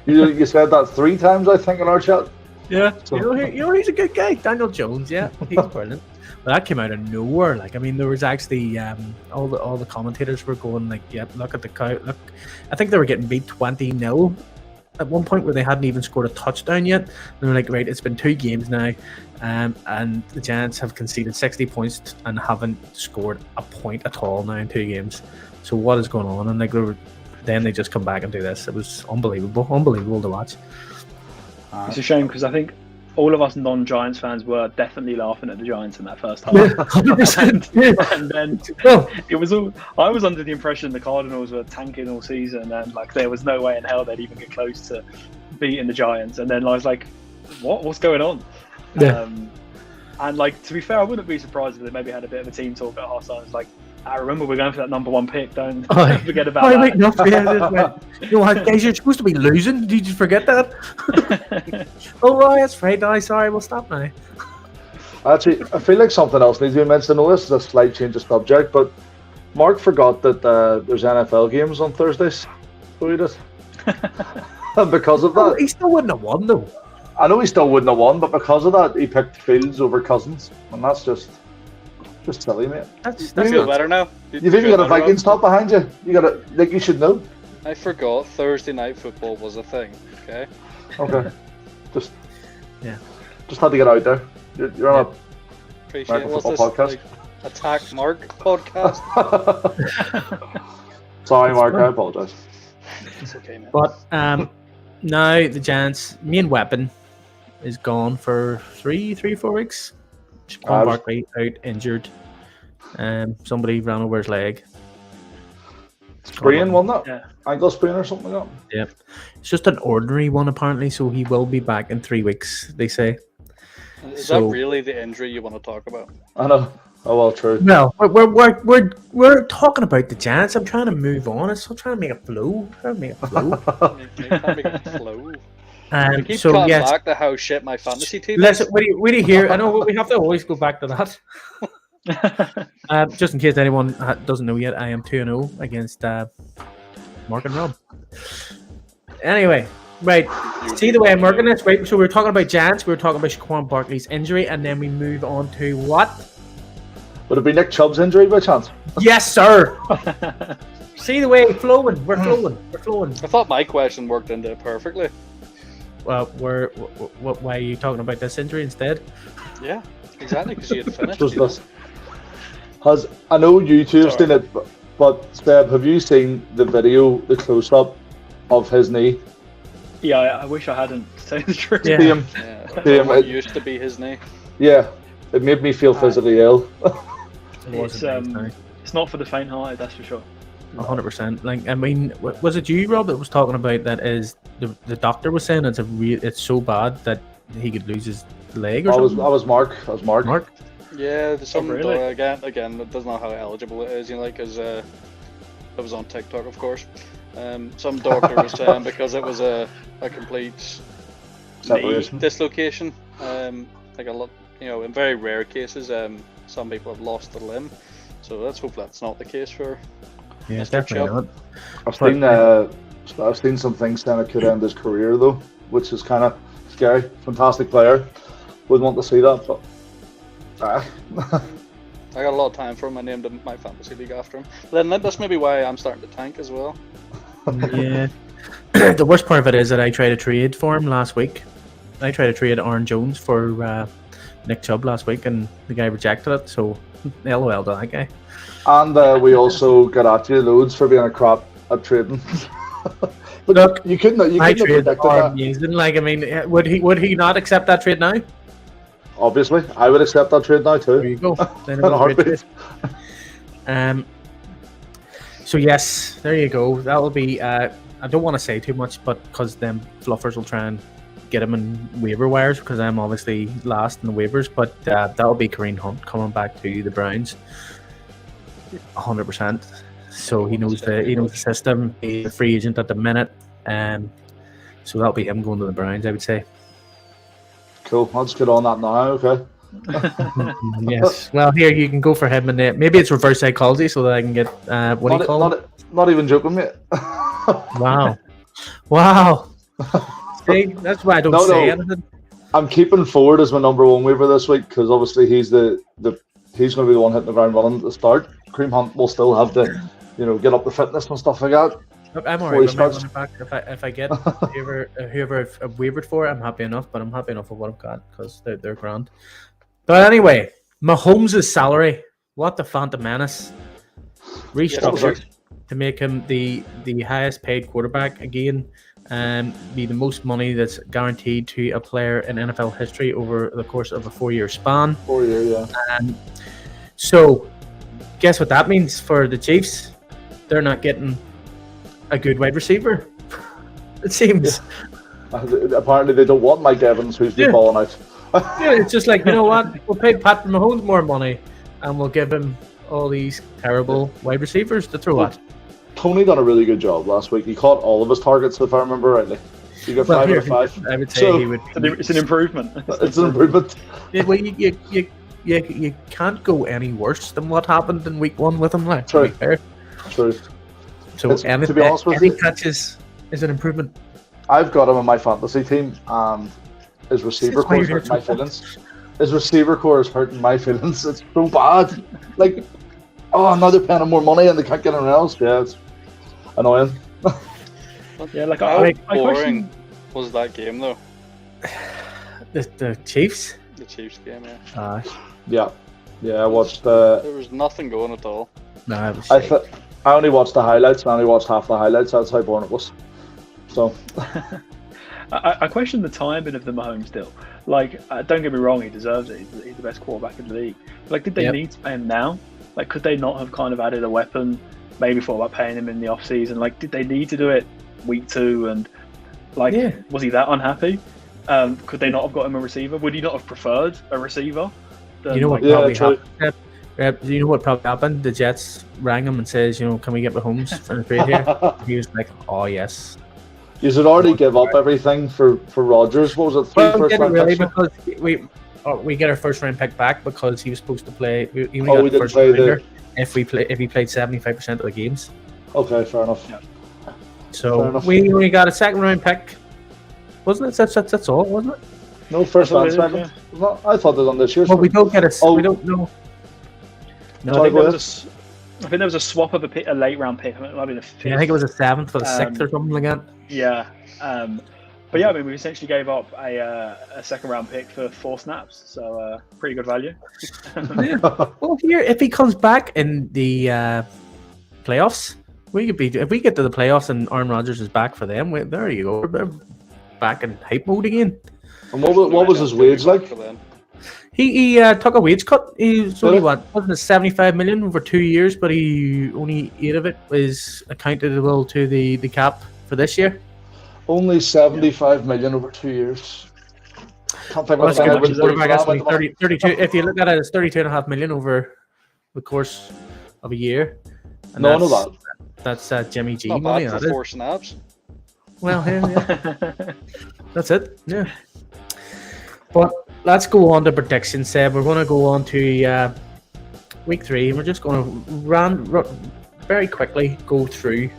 You said that 3 times, I think, in our chat. Yeah. So. You know he's a good guy. Daniel Jones. Yeah, he's brilliant. But that came out of nowhere. Like, I mean, there was actually all the commentators were going like, "Yeah, look at the cow." Look, I think they were getting beat 20-0 at one point where they hadn't even scored a touchdown yet. And they were like, "Right, it's been 2 games now, and the Giants have conceded 60 points and haven't scored a point at all now in 2 games. So what is going on?" And like, then they just come back and do this. It was unbelievable to watch. It's a shame because I think all of us non-Giants fans were definitely laughing at the Giants in that first half. 100%. And then it was all. I was under the impression the Cardinals were tanking all season, and like there was no way in hell they'd even get close to beating the Giants. And then I was like, "What's going on?" Yeah. And like, to be fair, I wouldn't be surprised if they maybe had a bit of a team talk at halftime. It's like, I remember we're going for that number 1 pick. Don't forget about that. Wait, no, you know what, guys, you're supposed to be losing. Did you forget that? Oh, right, that's right. No, sorry, we'll stop now. Actually, I feel like something else needs to be mentioned. I know this is a slight change of subject, but Marc forgot that there's NFL games on Thursdays. So he did. And because of that... he still wouldn't have won, though. I know he still wouldn't have won, but because of that, he picked Fields over Cousins. And that's just silly, mate. That's feel better now. You've even got a Vikings top behind you. You should know. I forgot Thursday night football was a thing. Okay. Just had to get out there. You're on a Appreciate American football podcast. Like, Attack Marc podcast. Sorry, Marc. I apologise. It's okay, man. But now the Giants' main weapon is gone for 4 weeks. Saquon Barkley out injured. Somebody ran over his leg. Sprain, wasn't it? Yeah. Ankle sprain or something like that. Yeah. It's just an ordinary one apparently, so he will be back in 3 weeks, they say. Is that really the injury you want to talk about? I know. Oh well, true. No, we're talking about the Giants. I'm trying to move on. I'm still trying to make a flow. Make a flow. We keep cutting back to how shit my fantasy team is. Listen, wait to hear. I know we have to always go back to that. Just in case anyone doesn't know yet, I am 2-0 against Marc and Rob. Anyway, right. See the way I'm working this, right? So we were talking about Giants, we were talking about Saquon Barkley's injury, and then we move on to what? Would it be Nick Chubb's injury by chance? Yes, sir. See the way flowing. We're flowing. I thought my question worked into it perfectly. Well, why are you talking about this injury instead? Yeah, exactly, because you had finished. I know you two have seen it, but Seb, have you seen the video, the close-up of his knee? Yeah, I wish I hadn't, to say the truth. Yeah. It used to be his knee. Yeah, it made me feel physically ill. It's not for the faint-hearted, that's for sure. 100%. Like, I mean, was it you, Rob, that was talking about that? Is the doctor was saying it's so bad that he could lose his leg or something? I was Marc. Marc? Yeah, there's some again. It doesn't know how eligible it is, because it was on TikTok, of course. Some doctor was saying because it was a complete knee dislocation. Like a lot, in very rare cases, some people have lost a limb. So let's hope that's not the case for. Yeah, definitely not. I've seen some things saying it could end his career though, which is kind of scary. Fantastic player, wouldn't want to see that, but. I got a lot of time for him. I named him my fantasy league after him. Then that's maybe why I'm starting to tank as well. Yeah. The worst part of it is that I tried to trade for him last week. I tried to trade Aaron Jones for Nick Chubb last week, and the guy rejected it. So, LOL to that guy. And we also got at you loads for being a crap at trading. But look, you couldn't have predicted that. Like, I mean, would he not accept that trade now? Obviously, I would accept that trade now too. There you go. So yes, there you go. That will be. I don't want to say too much, but because them fluffers will try and get him in waiver wires, because I'm obviously last in the waivers. But that'll be Kareem Hunt coming back to the Browns, 100%. So he knows the system. He's a free agent at the minute, so that'll be him going to the Browns, I would say. Cool. I'll just get on that now. Okay. Yes. Well, here you can go for him, and maybe it's reverse psychology, so that I can get what do you call it? Not even joking, mate. Wow. See, that's why I don't say anything. I'm keeping Ford as my number one waiver this week because obviously he's he's going to be the one hitting the ground running at the start. Kareem Hunt will still have to, get up the fitness and stuff like that. Look, I'm alright with my running back. If I get whoever I've wavered for, I'm happy enough. But I'm happy enough with what I've got because they're grand. But anyway, Mahomes' salary, what the Phantom Menace, restructured to make him the highest paid quarterback again, and be the most money that's guaranteed to a player in NFL history over the course of a 4-year span. 4 year, yeah. So, guess what that means for the Chiefs? They're not getting a good wide receiver. It seems. Apparently, they don't want Mike Evans, who's been balling out. Yeah, it's just like, you know what? We'll pay Pat Mahomes more money, and we'll give him all these terrible wide receivers to throw at. Tony done a really good job last week. He caught all of his targets, if I remember rightly. He got 5 out of 5. I would say he would. It's an improvement. It's an improvement. Well, you can't go any worse than what happened in week 1 with him. Like, True. To be fair. True. So to be honest with any you, catches is an improvement. I've got him in my fantasy team, and his receiver core is hurting my feelings. His receiver core is hurting my feelings. It's so bad. Like, now they're paying him more money and they can't get anyone else. Yeah, it's annoying. Yeah, like how boring was that game though? The Chiefs? The Chiefs game, yeah. Yeah, I watched the... There was nothing going at all. No, it was I only watched the highlights. I only watched half the highlights. That's how boring it was. So... I question the timing of the Mahomes deal. Like, don't get me wrong, he deserves it. He's the best quarterback in the league. Like, did they need to pay him now? Like, could they not have kind of added a weapon, maybe thought about paying him in the off-season? Like, did they need to do it week 2? And, like, was he that unhappy? Could they not have got him a receiver? Would he not have preferred a receiver? You know what probably happened? You know what probably happened? The Jets rang him and says, can we get Mahomes for the trade here? He was like, oh, yes. You should already give up everything for Rodgers. What was it? 3 first round picks? Because we get our first round pick back because he was supposed to play. We didn't play if he played 75% of the games. Okay, fair enough. Yeah. So we only got a second round pick, wasn't it? That's all, wasn't it? No first round pick. Yeah. I thought it was on this year's. Well, we don't get a. We don't know. No, I think there was a swap of a late round pick. It might have been a 5th. Yeah, I think it was a 7th or the 6th or something like that. Yeah. But yeah, I mean, we essentially gave up a second round pick for 4 snaps. So pretty good value. Well, here, if he comes back in the playoffs, if we get to the playoffs and Aaron Rodgers is back for them, there you go. We're back in hype mode again. And what was his wage like? He took a wage cut. He was only wasn't it 75 million over 2 years, but he only 8 of it was accountable to the cap for this year. Only 75 million over 2 years. Can't think of it. 32. If you look at it, it's 32.5 million over the course of a year. And no, I know that. That's Jimmy G not money. Bad for 4 snaps. Well, yeah. That's it. Yeah. But let's go on to predictions, Seb. We're going to go on to week 3. We're just going to very quickly go through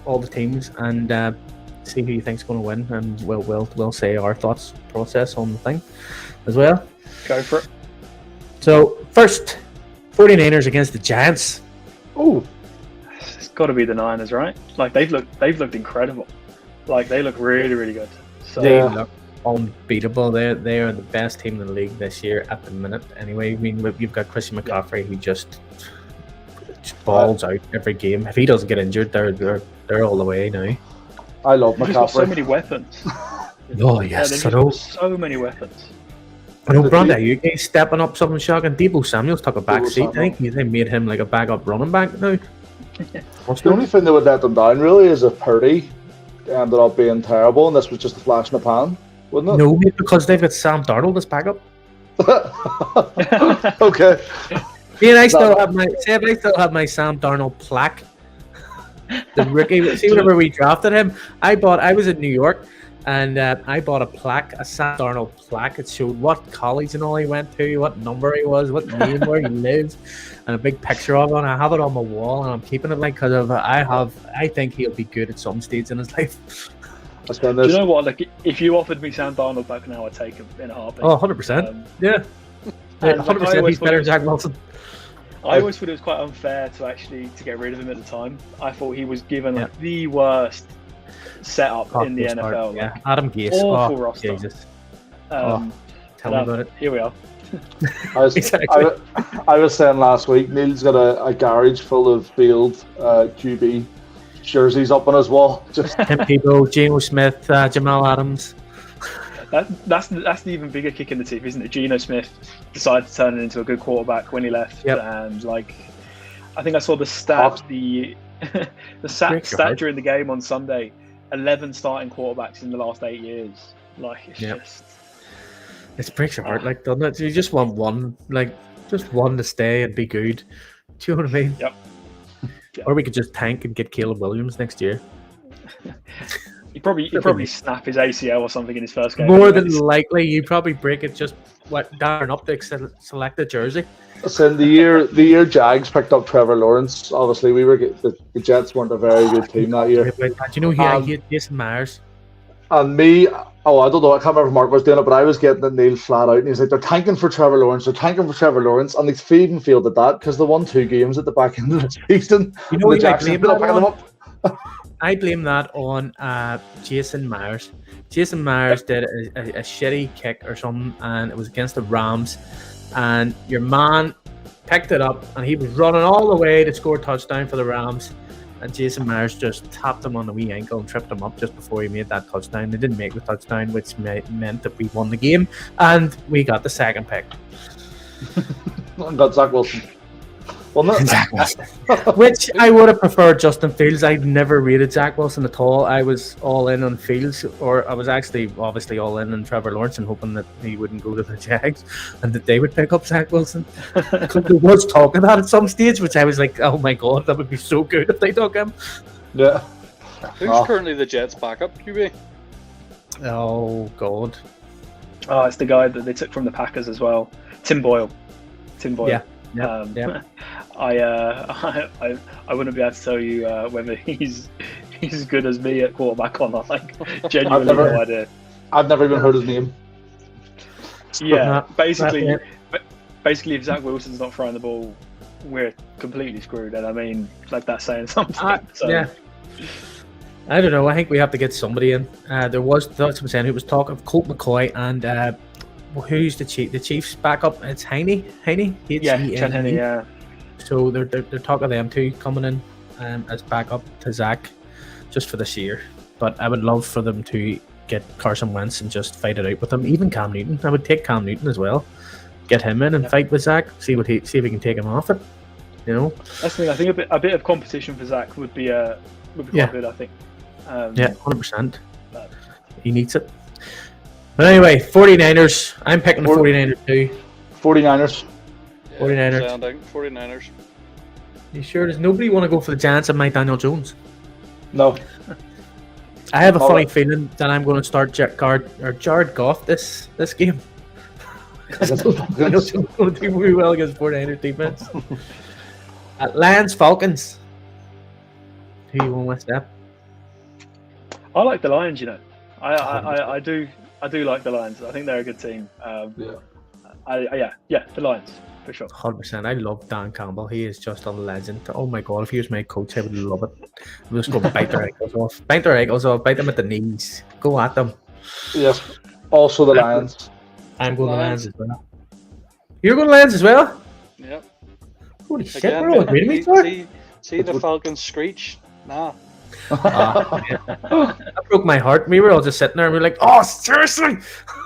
all the teams and see who you think's going to win, and we'll say our thoughts process on the thing as well. Go for it. So first, 49ers against the Giants. Oh, it's got to be the Niners, right? Like they've looked incredible. Like they look really, really good. So They look unbeatable. They are the best team in the league this year at the minute. Anyway, I mean, you've got Christian McCaffrey who just balls out every game. If he doesn't get injured, they're all the way now. I love He's got so McCaffrey. many weapons. Oh yes, I they've know. got so many weapons. I know. Brandon Ayuk stepping up something shocking. Debo Samuel's took a back Deebo seat. I Samuel. think they made him like a backup running back now. The only thing that would let them down really is if Purdy ended up being terrible, and this was just a flash in the pan, wouldn't it? No, because they've got Sam Darnold as backup. Okay. See, and I still have my Sam Darnold plaque. The rookie. See, whenever we drafted him, I was in New York, and I bought a Sam Darnold plaque. It showed what college and all he went to, what number he was, what name, where he lived, and a big picture of him. I have it on my wall, and I'm keeping it because I think he'll be good at some stage in his life. Do you know what? Like, if you offered me Sam Darnold back now, I'd take him in a heartbeat. Oh, 100%. Yeah. 100%. He's better than Zach Wilson. I always thought it was quite unfair to get rid of him at the time. I thought he was given the worst setup in the NFL. Yeah, Adam Gase. Awful roster. Jesus. Tell me about it. Here we are. I was saying last week, Neil's got a garage full of field QB jerseys up on his wall. Just Tim Tebow, Geno Smith, Jamal Adams. That's the even bigger kick in the teeth, isn't it? Geno Smith decided to turn it into a good quarterback when he left, and like, I think I saw the stat, the stat during the game on Sunday: 11 starting quarterbacks in the last 8 years. Like, it's it breaks your heart, like, doesn't it? You just want one, like, just one to stay and be good. Do you know what I mean? Yep. Or we could just tank and get Caleb Williams next year. He'd probably snap his ACL or something in his first game. More than likely, you probably break it just down up to select a jersey. So the year Jags picked up Trevor Lawrence, obviously the Jets weren't a very good team that year. Do you know who I hate? Jason Myers. And me, I don't know, I can't remember if Marc was doing it, but I was getting it Neil flat out, and he's like, they're tanking for Trevor Lawrence, and they even fielded that because they won 2 games at the back end of the season. You know what I blame that on Jason Myers. Jason Myers did a shitty kick or something, and it was against the Rams, and your man picked it up, and he was running all the way to score a touchdown for the Rams, and Jason Myers just tapped him on the wee ankle and tripped him up just before he made that touchdown. They didn't make the touchdown, which meant that we won the game, and we got the second pick. And got Zach Wilson. Zach Wilson. Which I would have preferred Justin Fields. I'd never rated Zach Wilson at all. I was all in on Fields, or I was actually obviously all in on Trevor Lawrence and hoping that he wouldn't go to the Jags and that they would pick up Zach Wilson. Because there was talk of that at some stage, which I was like, oh my god, that would be so good if they took him. Yeah. Who's currently the Jets' backup QB? Oh god. Oh, it's the guy that they took from the Packers as well, Tim Boyle. Yeah. I wouldn't be able to tell you whether he's as good as me at quarterback or not. Like, genuinely no idea. I've never even heard his name. Yeah, basically, if Zach Wilson's not throwing the ball, we're completely screwed. And I mean, like, that's saying something. Yeah. I don't know. I think we have to get somebody in. There was, that's what I'm saying, who was talking of Colt McCoy and who's the Chiefs backup? It's Heine. Trent Heine, yeah. So they're talking them two coming in as backup to Zach, just for this year. But I would love for them to get Carson Wentz and just fight it out with him. Even Cam Newton, I would take Cam Newton as well. Get him in and fight with Zach. See if we can take him off it. You know. That's the thing. I think a bit of competition for Zach would be quite good. I think. 100%. He needs it. But anyway, 49ers. I'm picking the 49ers too. 49ers. 49ers. 49ers. You sure does nobody want to go for the Giants and Mike Daniel Jones? No. I have a funny feeling that I'm going to start Jared Goff this game. Because I don't think Daniel Jones is going to do very well against 49ers defense. Lions Falcons. Who you want with that? I like the Lions. You know, I do like the Lions. I think they're a good team. The Lions for sure. 100%. I love Dan Campbell. He is just a legend. Oh my god, if he was my coach, I would love it. I'm just going to bite their ankles off. Bite them at the knees. Go at them. Yes. Also the Lions. I'm going to Lions as well. You're going to Lions as well? Yep. Holy shit, we're all agreeing with each other. See the Falcons screech? Nah. That broke my heart. We were all just sitting there and we were like, oh, seriously?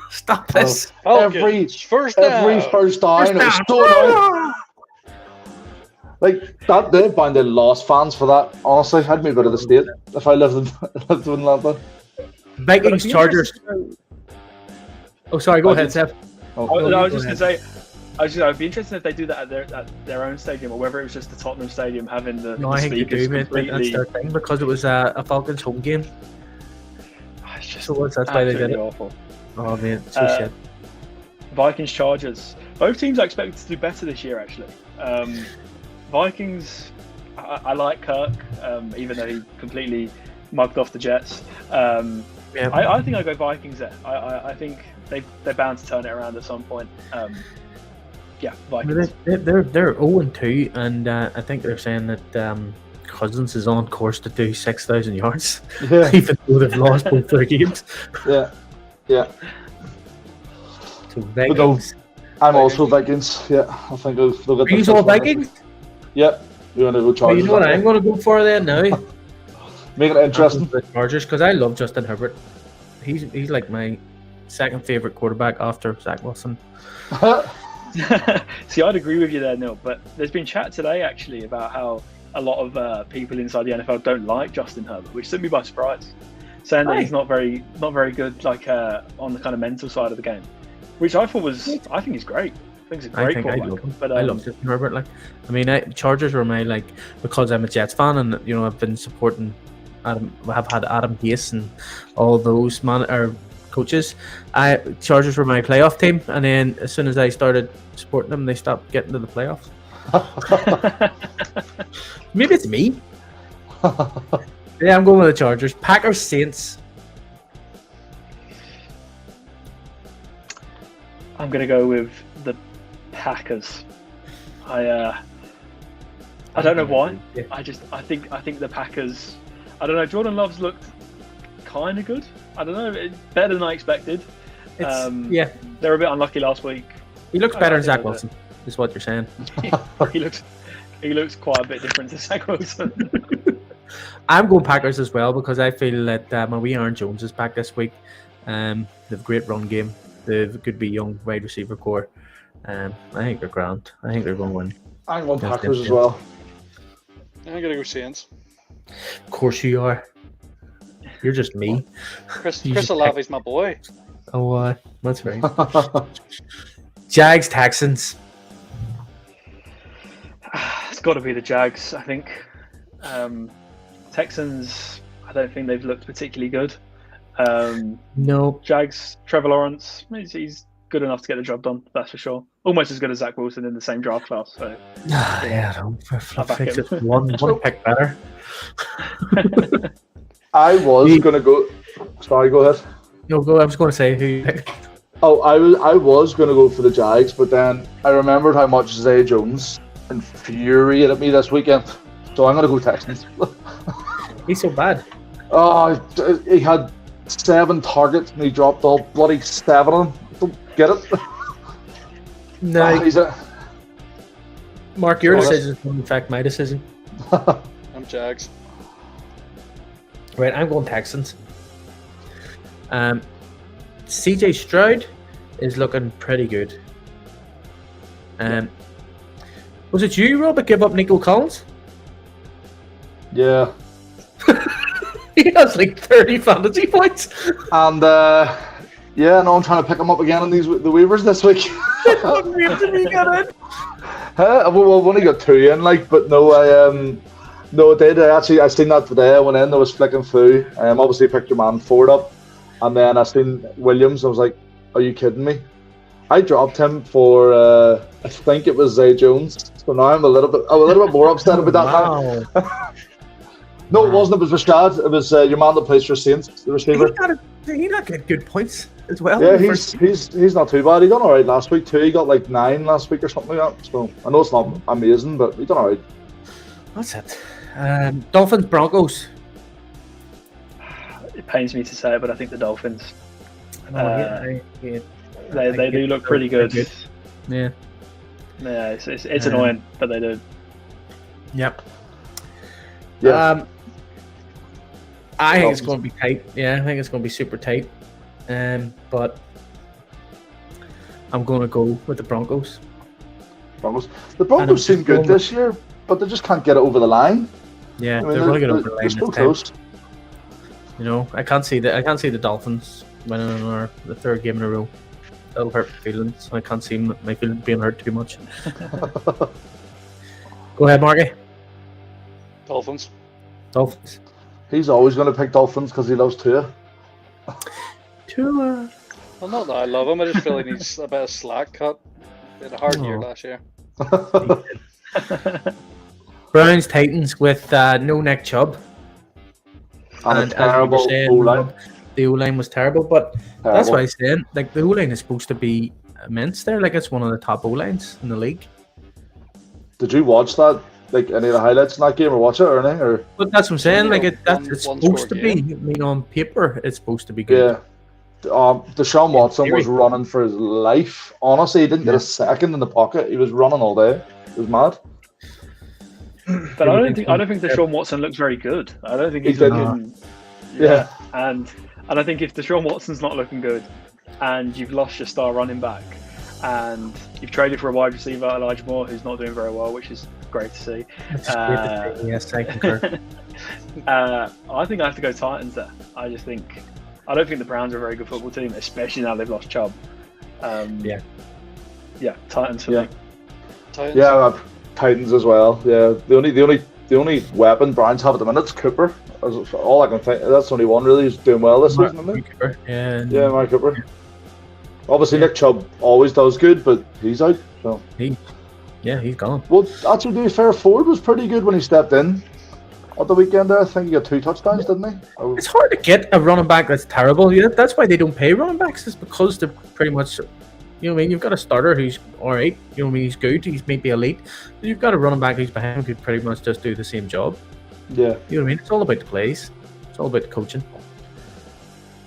Stop this. Every first down, it was so annoying. Like, that day, they lost fans for that. Honestly, I'd move out of the state if I lived in Atlanta. Vikings, Chargers. Oh, sorry, go ahead, Seb. I was just going to say, it'd be interesting if they do that at their own stadium, or whether it was just the Tottenham Stadium having the. No, I think they do, mate. That's their thing because it was a Falcons home game. That's why they did it. Awful. Oh man, so shit. Vikings, Chargers. Both teams are expected to do better this year, actually. Vikings, I like Kirk, even though he completely mugged off the Jets. I think I go Vikings there. I think they're bound to turn it around at some point. Vikings. They're 0-2, and I think they're saying that Cousins is on course to do 6,000 yards, even though they've lost both their games. Yeah. So Vikings. I'm also Vikings. Yeah, I think they'll get. Are you all Vikings? Yep. You want to go Chargers? You know what I'm going to go for then now? Make it interesting. The Chargers, because I love Justin Herbert. He's like my second favorite quarterback after Zach Wilson. See, I'd agree with you there, Neil. But there's been chat today actually about how a lot of people inside the NFL don't like Justin Herbert, which took me by surprise. Saying that he's not very good, like on the kind of mental side of the game, which I think he's great. I think he's a great quarterback. I love him. But I love Justin Herbert. Like, I mean, Chargers were my because I'm a Jets fan, and I've been supporting Adam. I've had Adam Gase and all those coaches. Chargers were my playoff team, and then as soon as I started supporting them, they stopped getting to the playoffs. Maybe it's me. Yeah, I'm going with the Chargers. Packers, Saints. I'm going to go with the Packers. I don't know why. I think the Packers. I don't know. Jordan Love's looked kind of good. I don't know. Better than I expected. They were a bit unlucky last week. He looks better than Zach Wilson. Is what you're saying. He looks quite a bit different to Zach Wilson. I'm going Packers as well because I feel that Aaron Jones is back this week. They have a great run game. They've could be young wide receiver core. I think they're grand. I think they're going to win. I'm going Packers as well. I'm going to go Saints. Of course you are. You're just me. Chris Olave's my boy. Oh, that's right. Jags, Texans. It's got to be the Jags, I think. Texans, I don't think they've looked particularly good. No. Jags, Trevor Lawrence, he's good enough to get the job done, that's for sure. Almost as good as Zach Wilson in the same draft class. So just one pick better. I was going to go. Sorry, go ahead. No, go. I was going to say who you picked. Oh, I was going to go for the Jags, but then I remembered how much Zay Jones infuriated me this weekend. So I'm going to go Texans. He's so bad. Oh, he had 7 targets and he dropped all bloody 7 of them. Don't get it. No. Mark, your decision is in fact my decision. I'm Jags. Right, I'm going Texans. CJ Stroud is looking pretty good. Was it you, Rob, that gave up Nico Collins? Yeah. He has like 30 fantasy points. And I'm trying to pick him up again on the waivers this week. I've only got 2 in, but no, I did. I seen that today. I went in, I was flicking through. Obviously picked your man Ford up, and then I seen Williams. I was like, "Are you kidding me?" I dropped him for I think it was Zay Jones. So now I'm a little bit more upset about that. Wow. No, it wasn't. It was Rashad. It was your man that plays for Saints, the receiver. He got good points as well. Yeah, he's not too bad. He done all right last week too. He got like 9 last week or something like that. So I know it's not amazing, but he done all right. That's it. Dolphins, Broncos. It pains me to say it, but I think the Dolphins. They do look pretty good. Yeah. Yeah, it's annoying, but they do. Yep. Yeah. I think it's going to be tight. Yeah, I think it's going to be super tight. But I'm going to go with the Broncos. The Broncos seem good this year, but they just can't get it over the line. Yeah, they're going to get over the line. They're so close. You know, I can't see the Dolphins winning the third game in a row. That'll hurt my feelings. I can't see my feelings being hurt too much. Go ahead, Marky. Dolphins. He's always going to pick Dolphins because he loves Tua. Tua. Well, not that I love him. I just feel he needs a bit of slack cut. He had a hard year last year. Browns, Titans with no Nick Chubb. And a terrible O-line. The O-line was terrible, but that's what I'm saying. Like, the O-line is supposed to be immense there. Like, it's one of the top O-lines in the league. Did you watch that? Like, any of the highlights in that game, or watch it or anything? But that's what I'm saying. Like, it's supposed to be. I mean, on paper, it's supposed to be good. Yeah. Deshaun Watson was running for his life. Honestly, he didn't get a second in the pocket. He was running all day. It was mad. But I don't think Deshaun Watson looks very good. I don't think he's looking. Yeah. And I think if Deshaun Watson's not looking good, and you've lost your star running back, and you've traded for a wide receiver, Elijah Moore, who's not doing very well, which is great to see. Yes, I concur. I think I have to go Titans there. I don't think the Browns are a very good football team, especially now they've lost Chubb. Yeah, Titans for me. Titans. Yeah, Titans as well. Yeah, the only weapon Browns have at the minute is Cooper. That's all I can think. That's the only one really who's doing well this season, isn't Cooper. Yeah, Mark Cooper. Obviously, Nick Chubb always does good, but he's out. So he's gone. Well, actually, to be fair, Ford was pretty good when he stepped in at the weekend there. I think he got 2 touchdowns, didn't he? It's hard to get a running back that's terrible. Yeah, that's why they don't pay running backs. It's because they're pretty much, you know what I mean? You've got a starter who's all right. You know what I mean? He's good. He's maybe elite. You've got a running back who's behind who could pretty much just do the same job. Yeah. You know what I mean? It's all about the plays. It's all about the coaching.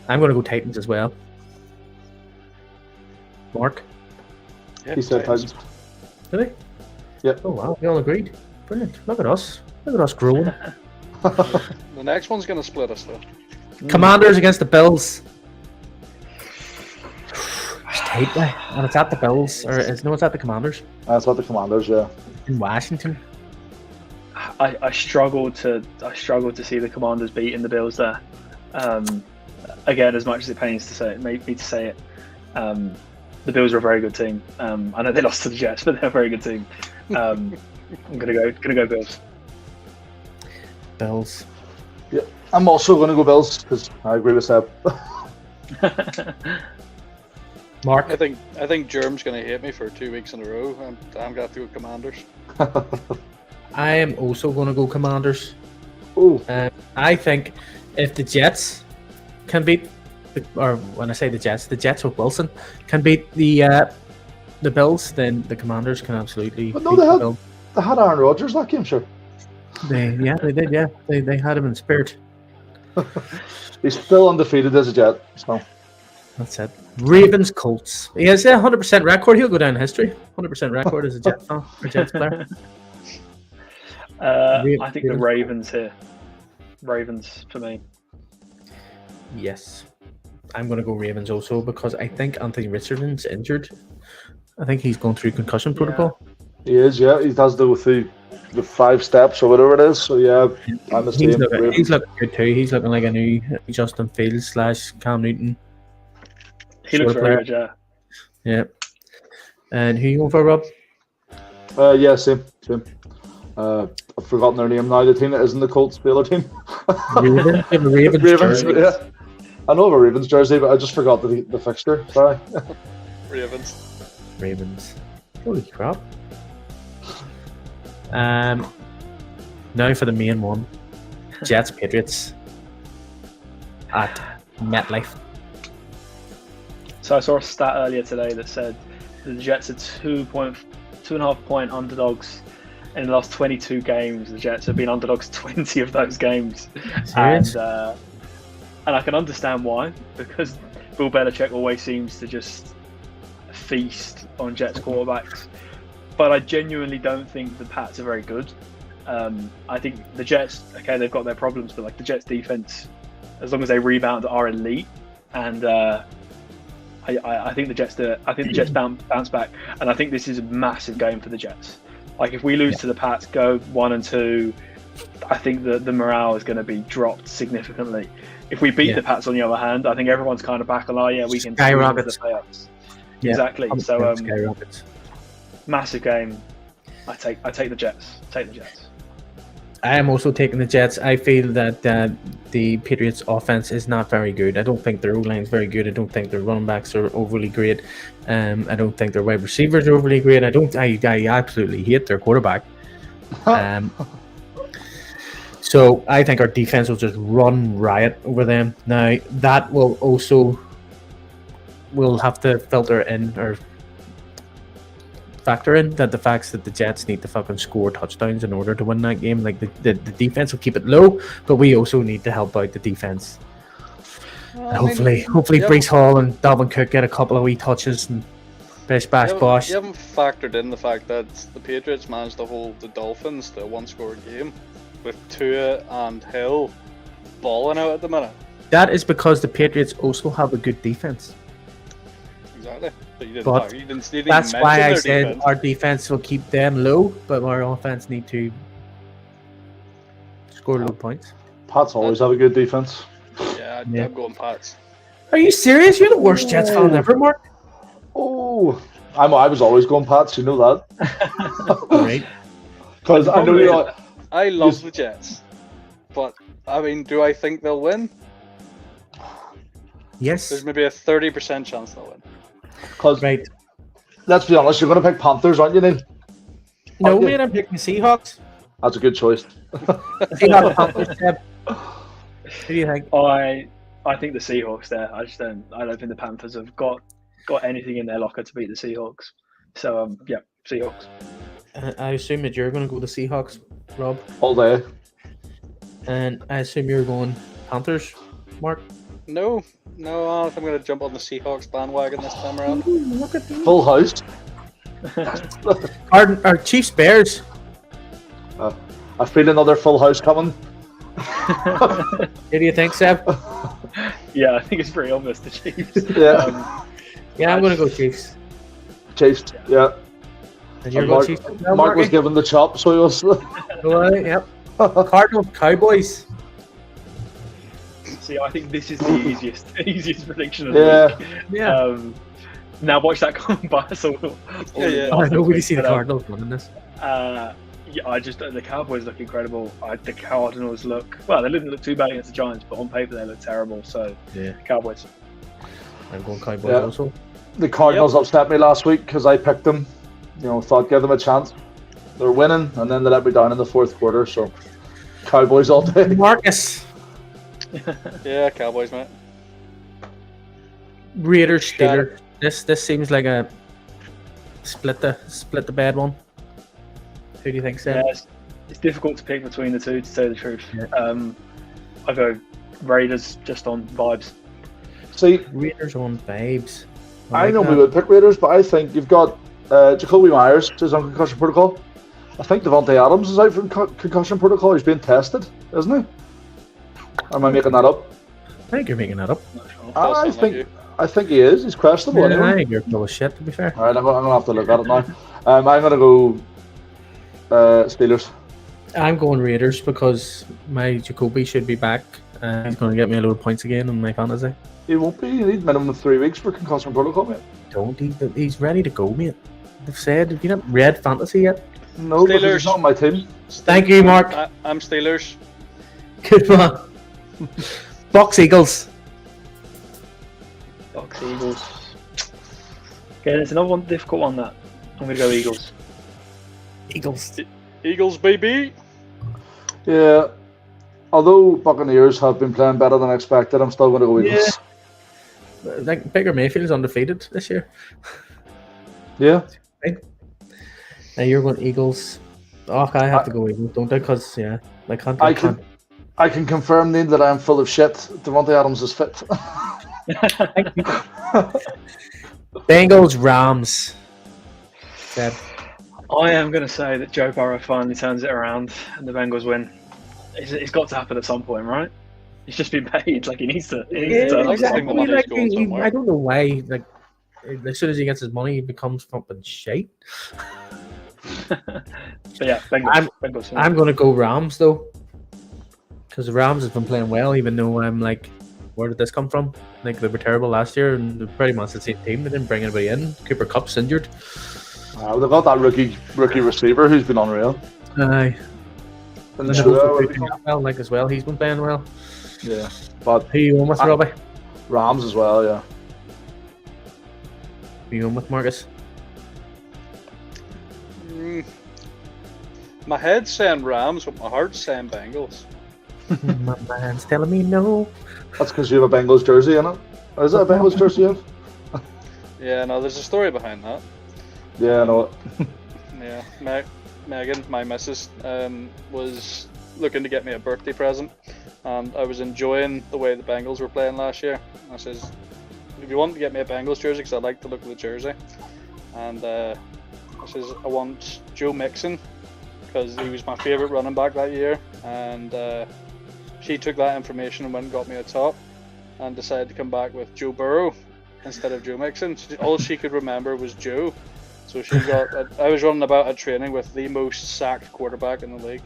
I'm going to go Titans as well. Mark? Yeah, he said Titans. Did he? Yeah. Oh, wow. We all agreed. Brilliant. Look at us. Look at us growing. The next one's going to split us, though. Commanders against the Bills. It's tight, and it's at the Bills. It's at the Commanders. That's at the Commanders, yeah. In Washington. I struggle to see the Commanders beating the Bills there. Again, as much as it pains me to say it, the Bills are a very good team. I know they lost to the Jets, but they're a very good team. I'm gonna go Bills. Bills. Yeah, I'm also gonna go Bills because I agree with Seb. Mark, I think Germ's gonna hate me for 2 weeks in a row, and I'm gonna have to go Commanders. I am also going to go Commanders. Oh, I think if the Jets can beat, or when I say the Jets with Wilson can beat the Bills, then the Commanders can absolutely. But no, they had Aaron Rodgers that game, sure. They did. Yeah, they had him in spirit. He's still undefeated as a Jet. So that's it. Ravens Colts. He has a 100% record. He'll go down in history. 100% record as a Jet fan or Jets player. I think the Ravens here. Ravens for me. Yes. I'm going to go Ravens also because I think Anthony Richardson's injured. I think he's going through concussion protocol. He is, yeah. He does go through the 5 steps or whatever it is. So, yeah, I'm the same. He's looking good too. He's looking like a new Justin Fields / Cam Newton. He looks very good, yeah. Yeah. And who are you going for, Rob? Yeah, same. I've forgotten their name now. The team that isn't the Colts, the other team. Ravens. Yeah. I know of a Ravens jersey, but I just forgot the fixture. Sorry. Ravens. Holy crap. Now for the main one. Jets Patriots at MetLife. So I saw a stat earlier today that said the Jets are 2.5 point underdogs in the last 22 games. The Jets have been underdogs 20 of those games. Serious? And I can understand why, because Bill Belichick always seems to just feast on Jets quarterbacks. But I genuinely don't think the Pats are very good. I think the Jets, okay, they've got their problems, but like the Jets defense, as long as they rebound, are elite. And I think the Jets do it. I think the Jets bounce back, and I think this is a massive game for the Jets. Like if we lose to the Pats, go 1-2, I think the morale is going to be dropped significantly. If we beat the Pats, on the other hand, I think everyone's kind of back on. We can skyrocket the playoffs. Yeah, exactly. So skyrockets. Massive game. I take the Jets. Take the Jets. I am also taking the Jets. I feel that the Patriots' offense is not very good. I don't think their O-line is very good. I don't think their running backs are overly great. I don't think their wide receivers are overly great. I absolutely hate their quarterback. So I think our defense will just run riot over them. Now that will have to factor in that the facts that the Jets need to fucking score touchdowns in order to win that game. Like the defense will keep it low, but we also need to help out the defense. Hopefully Breece Hall and Dalvin Cook get a couple of wee touches and bish bash bosh. You haven't factored in the fact that the Patriots managed to hold the Dolphins to a one-score game with Tua and Hill balling out at the minute. That is because the Patriots also have a good defense. Exactly. But that's why I said our defense will keep them low, but our offense need to score low points. Pats always have a good defense. Yeah, I'm going Pats. Are you serious? You're the worst Jets fan ever, Mark. Oh, I was always going Pats. You know that. Right. Because I know I love the Jets, but I mean, do I think they'll win? Yes. There's maybe a 30% chance they'll win. Because, let's be honest, you're going to pick Panthers, aren't you, Neil? No, mate, I'm picking Seahawks. That's a good choice. Seahawks, Panthers, Seb. What do you think? I think the Seahawks there. I don't think the Panthers have got anything in their locker to beat the Seahawks. So, Seahawks. I assume that you're going to go the Seahawks, Rob. All day. And I assume you're going Panthers, Mark. No, I don't think I'm going to jump on the Seahawks bandwagon this time around. Look at Full house. Our Chiefs Bears. I feel another full house coming. What do you think, Seb? Yeah, I think it's pretty obvious the Chiefs. Yeah. I'm going to go Chiefs. Chiefs, yeah. And you're going Chiefs? Mark was given the chop, so he was. Yep. Cardinals, Cowboys. See, I think this is the easiest prediction of the week. Yeah. Now watch that come by us all. I know we see the Cardinals winning this. The Cowboys look incredible. The Cardinals they didn't look too bad against the Giants, but on paper they look terrible. So Cowboys. I'm going Cowboys also. The Cardinals upset me last week because I picked them. Thought give them a chance. They're winning, and then they let me down in the fourth quarter. So Cowboys all day. Marcus. Yeah, Cowboys, mate. Raiders, Steelers. This seems like a split the bad one. Who do you think, Sam? Yeah, it's difficult to pick between the two, to tell you the truth. I go Raiders just on vibes. See, Raiders on vibes. I know we would pick Raiders, but I think you've got Jacoby Myers is on concussion protocol. I think Devontae Adams is out from concussion protocol. He's being tested, isn't he? Or am I making that up? I think you're making that up. I think he is. He's questionable. Yeah, anyway. I think you're full of shit, to be fair. All right, I'm gonna have to look at it now. I'm gonna go Steelers. I'm going Raiders because my Jacoby should be back. He's going to get me a load of points again in my fantasy. He won't be. You need minimum of 3 weeks for concussion protocol, mate. He's ready to go, mate. They've said, have you not read fantasy yet? No, because he's not on my team. Thank you, Mark. I'm Steelers. Good man. Box Eagles. Box Eagles. Okay, there's another one, difficult one that. I'm going to go Eagles. Eagles, baby. Yeah. although Buccaneers have been playing better than expected, I'm still going to go Eagles. Like Baker Mayfield's undefeated this year. Yeah. Now you're going Eagles. Oh, I have to go Eagles, don't I? Because I can't. I can confirm, Neil, that I am full of shit. Devontae Adams is fit. Bengals, Rams. Seb. I am going to say that Joe Burrow finally turns it around and the Bengals win. It's got to happen at some point, right? He's just been paid. Like, he needs to turn up. Exactly. I don't know why. Like, as soon as he gets his money, he becomes fucking shite. But yeah, Bengals. I'm going to go Rams, though. Because the Rams have been playing well, even though I'm like, where did this come from? Like, they were terrible last year, and they're pretty much the same team. They didn't bring anybody in. Cooper Kupp's injured. They've got that rookie receiver who's been unreal. Aye. And as well. He's been playing well. Yeah. But who you going with, Robbie? Rams as well, yeah. Who you going with, Marcus? My head's saying Rams, but my heart's saying Bengals. My man's telling me no. That's because you have a Bengals jersey, isn't it? Or is that a Bengals jersey you have? Yeah, no, there's a story behind that. Yeah, I know it. Yeah, Megan, my missus, was looking to get me a birthday present, and I was enjoying the way the Bengals were playing last year. I says, if you want to get me a Bengals jersey, because I like the look of the jersey, and I says, I want Joe Mixon, because he was my favourite running back that year, and she took that information and went and got me a top, and decided to come back with Joe Burrow instead of Joe Mixon. All she could remember was Joe. So she got. I was running about at training with the most sacked quarterback in the league.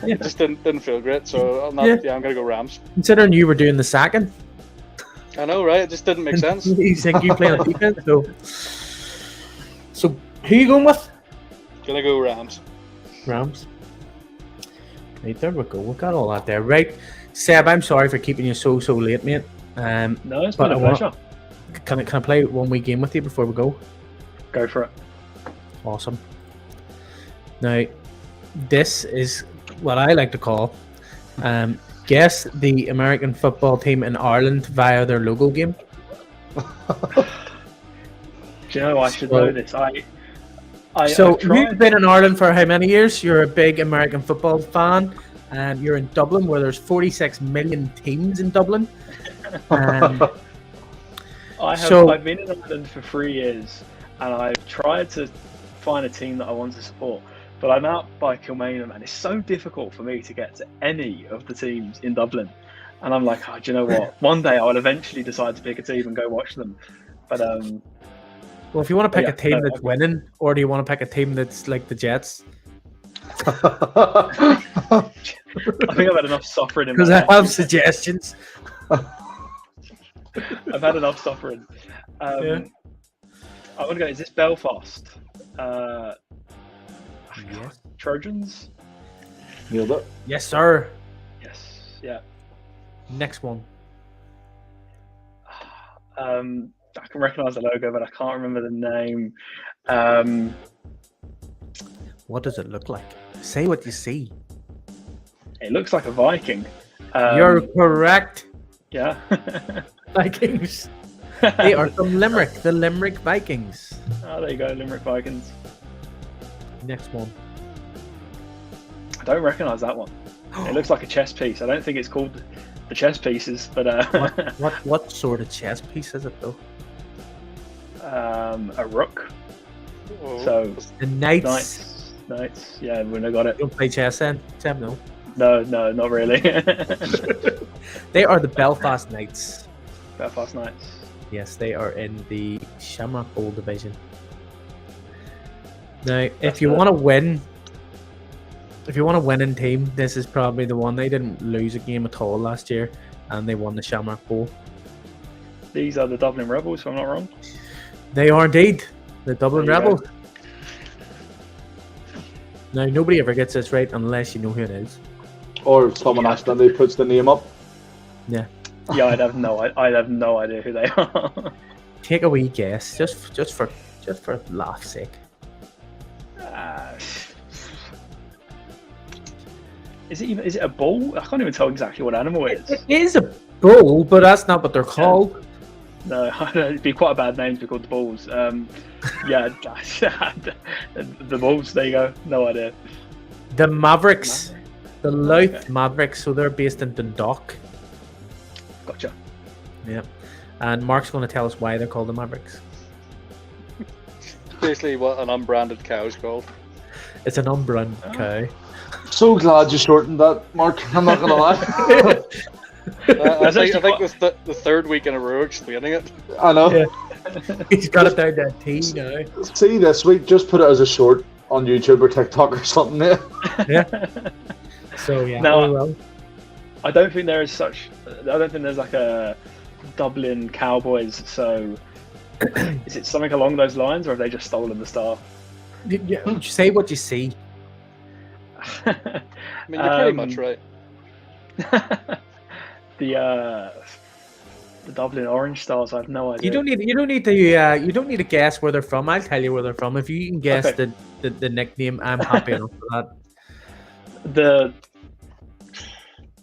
It just didn't feel great. So I'm gonna go Rams. Considering you were doing the sacking. I know, right? It just didn't make sense. You think you play on defense, so who are you going with? Gonna go Rams. Rams. Right, there we go. We got all that there, right? Seb, I'm sorry for keeping you so late, mate. No, it's been a pleasure. Can I play one wee game with you before we go? Go for it. Awesome. Now, this is what I like to call guess the American football team in Ireland via their logo game. Do you know, I should know this. You've been in Ireland for how many years? You're a big American football fan, and you're in Dublin, where there's 46 million teams in Dublin. I've been in Ireland for 3 years. And I've tried to find a team that I want to support, but I'm out by Kilmainham, and it's so difficult for me to get to any of the teams in Dublin. And I'm like, do you know what? One day I will eventually decide to pick a team and go watch them. But well, if you want to pick a team that's winning, or do you want to pick a team that's like the Jets? I think I've had enough suffering in my life. Because I have suggestions. I've had enough suffering. I want to go. Is this Belfast? Yes. Trojans? Nailed it. Yes, sir. Yes. Yeah. Next one. I can recognise the logo, but I can't remember the name. What does it look like? Say what you see. It looks like a Viking. You're correct. Yeah. Vikings. They are from Limerick, the Limerick Vikings. Oh, there you go, Limerick Vikings. Next one. I don't recognise that one. It looks like a chess piece. I don't think it's called the chess pieces, but what sort of chess piece is it though? A rook. Oh. So the knights. Knights. Yeah, everyone got it. You don't play chess then, Sam? No. No, not really. They are the Belfast Knights. Belfast Knights. Yes, they are in the Shamrock Bowl division. Now, if you want to win in team, this is probably the one. They didn't lose a game at all last year, and they won the Shamrock Bowl. These are the Dublin Rebels, if I'm not wrong. They are indeed the Dublin Rebels. Go. Now, nobody ever gets this right unless you know who it is. Or someone accidentally puts the name up. Yeah. Yeah, I'd have no idea who they are. Take a wee guess, just for laugh's sake. Is it a bull? I can't even tell exactly what animal it is. It is a bull, but that's not what they're called. No, it'd be quite a bad name to be called the Bulls. Yeah, the Bulls. There you go. No idea. The Mavericks, the Louth Mavericks. So they're based in Dundalk. Gotcha. Yeah, and Mark's going to tell us why they're called the Mavericks. Basically, what an unbranded cow is called. It's an unbranded cow. So glad you shortened that, Mark. I'm not gonna lie. I think this the third week in a row explaining it. I know. Yeah. He's got it down to T now. See, this week, just put it as a short on YouTube or TikTok or something. Yeah. So yeah. No, I don't think there is such. I don't think there's like a Dublin Cowboys. So is it something along those lines, or have they just stolen the star? You say what you see. I mean, you're pretty much right. The Dublin Orange Stars. I have no idea. You don't need to guess where they're from. I'll tell you where they're from. If you can guess the nickname, I'm happy enough for that.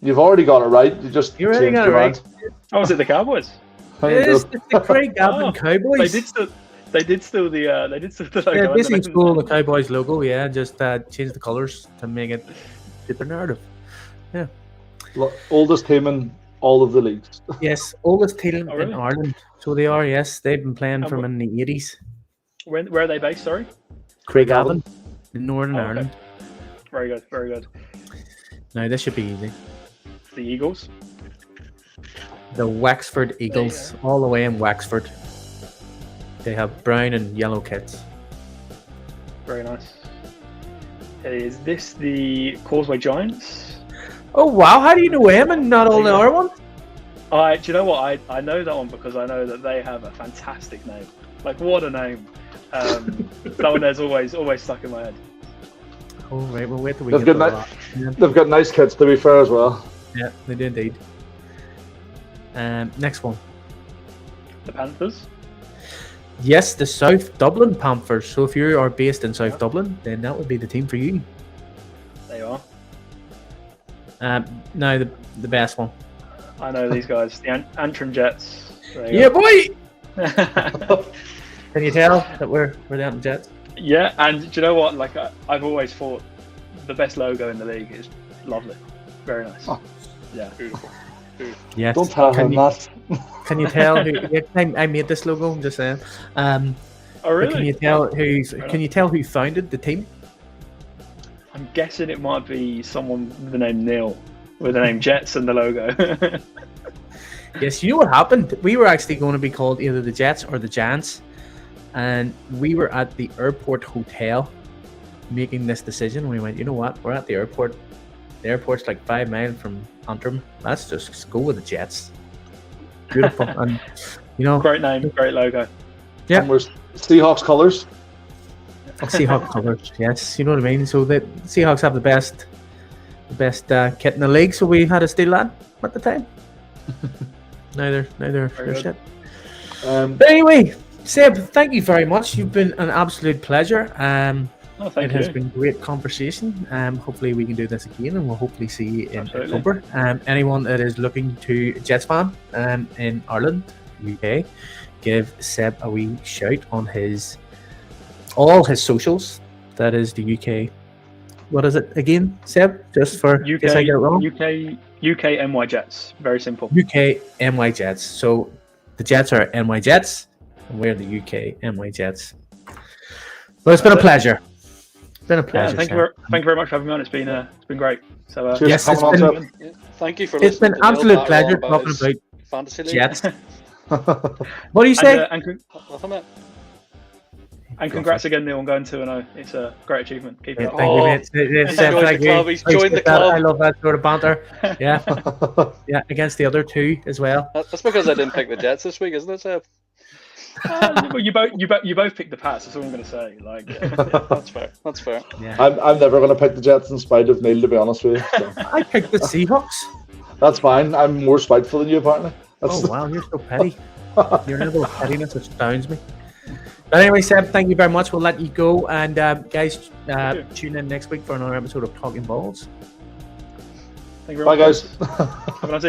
You've already got it right. You already got it right. Oh, is it the Cowboys? It's the Craig Gavin Cowboys. They did steal the logo. Yeah, basically stole the Cowboys logo. Yeah, just changed the colours to make it fit the narrative. Yeah. Oldest team in all of the leagues. Yes, oldest team in Ireland. So they are. Yes, they've been playing from in the 80s. Where are they based? Sorry. Craigavon, in Northern Ireland. Very good. Very good. Now this should be easy. The Eagles. The Wexford Eagles, all the way in Wexford. They have brown and yellow kits. Very nice. Is this the Causeway Giants? Oh wow! How do you know him and not all the other ones? Do you know what? I know that one because I know that they have a fantastic name. Like, what a name! That one there's always stuck in my head. Oh right, well wait till we They've get got They've got nice kits, to be fair, as well. Yeah, they do indeed. Next one. The Panthers. Yes, the South Dublin Panthers. So if you are based in South Dublin, then that would be the team for you. There you are. Now the best one. I know these guys, the Antrim Jets. Yeah, boy. Can you tell that we're the Antrim Jets? Yeah, and do you know what? Like I've always thought, the best logo in the league is lovely, very nice. Oh. Yeah, beautiful. Yes. Don't tell him that. Can you tell who? I made this logo. I'm just saying. Oh really? Can you tell who founded the team? I'm guessing it might be someone with the name Neil, with the name Jets and the logo. Yes, you know what happened? We were actually going to be called either the Jets or the Giants, and we were at the airport hotel making this decision. We went, you know what? We're at the airport. The airport's like 5 miles from Antrim. Let's just go with the Jets. Beautiful, and great name, great logo. Yeah, and we're Seahawks colours. Seahawks colours. Yes, you know what I mean. So the Seahawks have the best kit in the league. So we had to steal that at the time. Neither shit. But anyway, Seb, thank you very much. You've been an absolute pleasure. It has been great conversation. Hopefully we can do this again, and we'll hopefully see you in October. Anyone that is looking to Jets fan in Ireland, UK, give Seb a wee shout on all his socials. That is the UK. What is it again, Seb? Just for UK, case I get it wrong. UK NY Jets. Very simple. UK NY Jets. So the Jets are NY Jets, and we're the UK NY Jets. Well, it's been a pleasure. Been a pleasure. Thank you very much for having me on. It's been great. So yes, thank you for. It's been an absolute pleasure talking about fantasy league. Jets. What do you say? And congrats again, Neil, on going 2-0. It's a great achievement. Keep it up. Thank you, mate. Thank you. He's joined the club. I love that sort of banter. Yeah, yeah. Against the other two as well. That's because I didn't pick the Jets this week, isn't it, Seb? Well, you both picked the Pats. That's all I'm going to say. Like, that's fair. Yeah. I'm never going to pick the Jets in spite of Neil, to be honest with you. So. I picked the Seahawks. That's fine. I'm more spiteful than you, apparently. Oh wow, you're so petty. Your level of pettiness astounds me. But anyway, Seb, thank you very much. We'll let you go, and guys, tune in next week for another episode of Talkin Balls. Thank you very Bye, much. guys. Have a nice evening.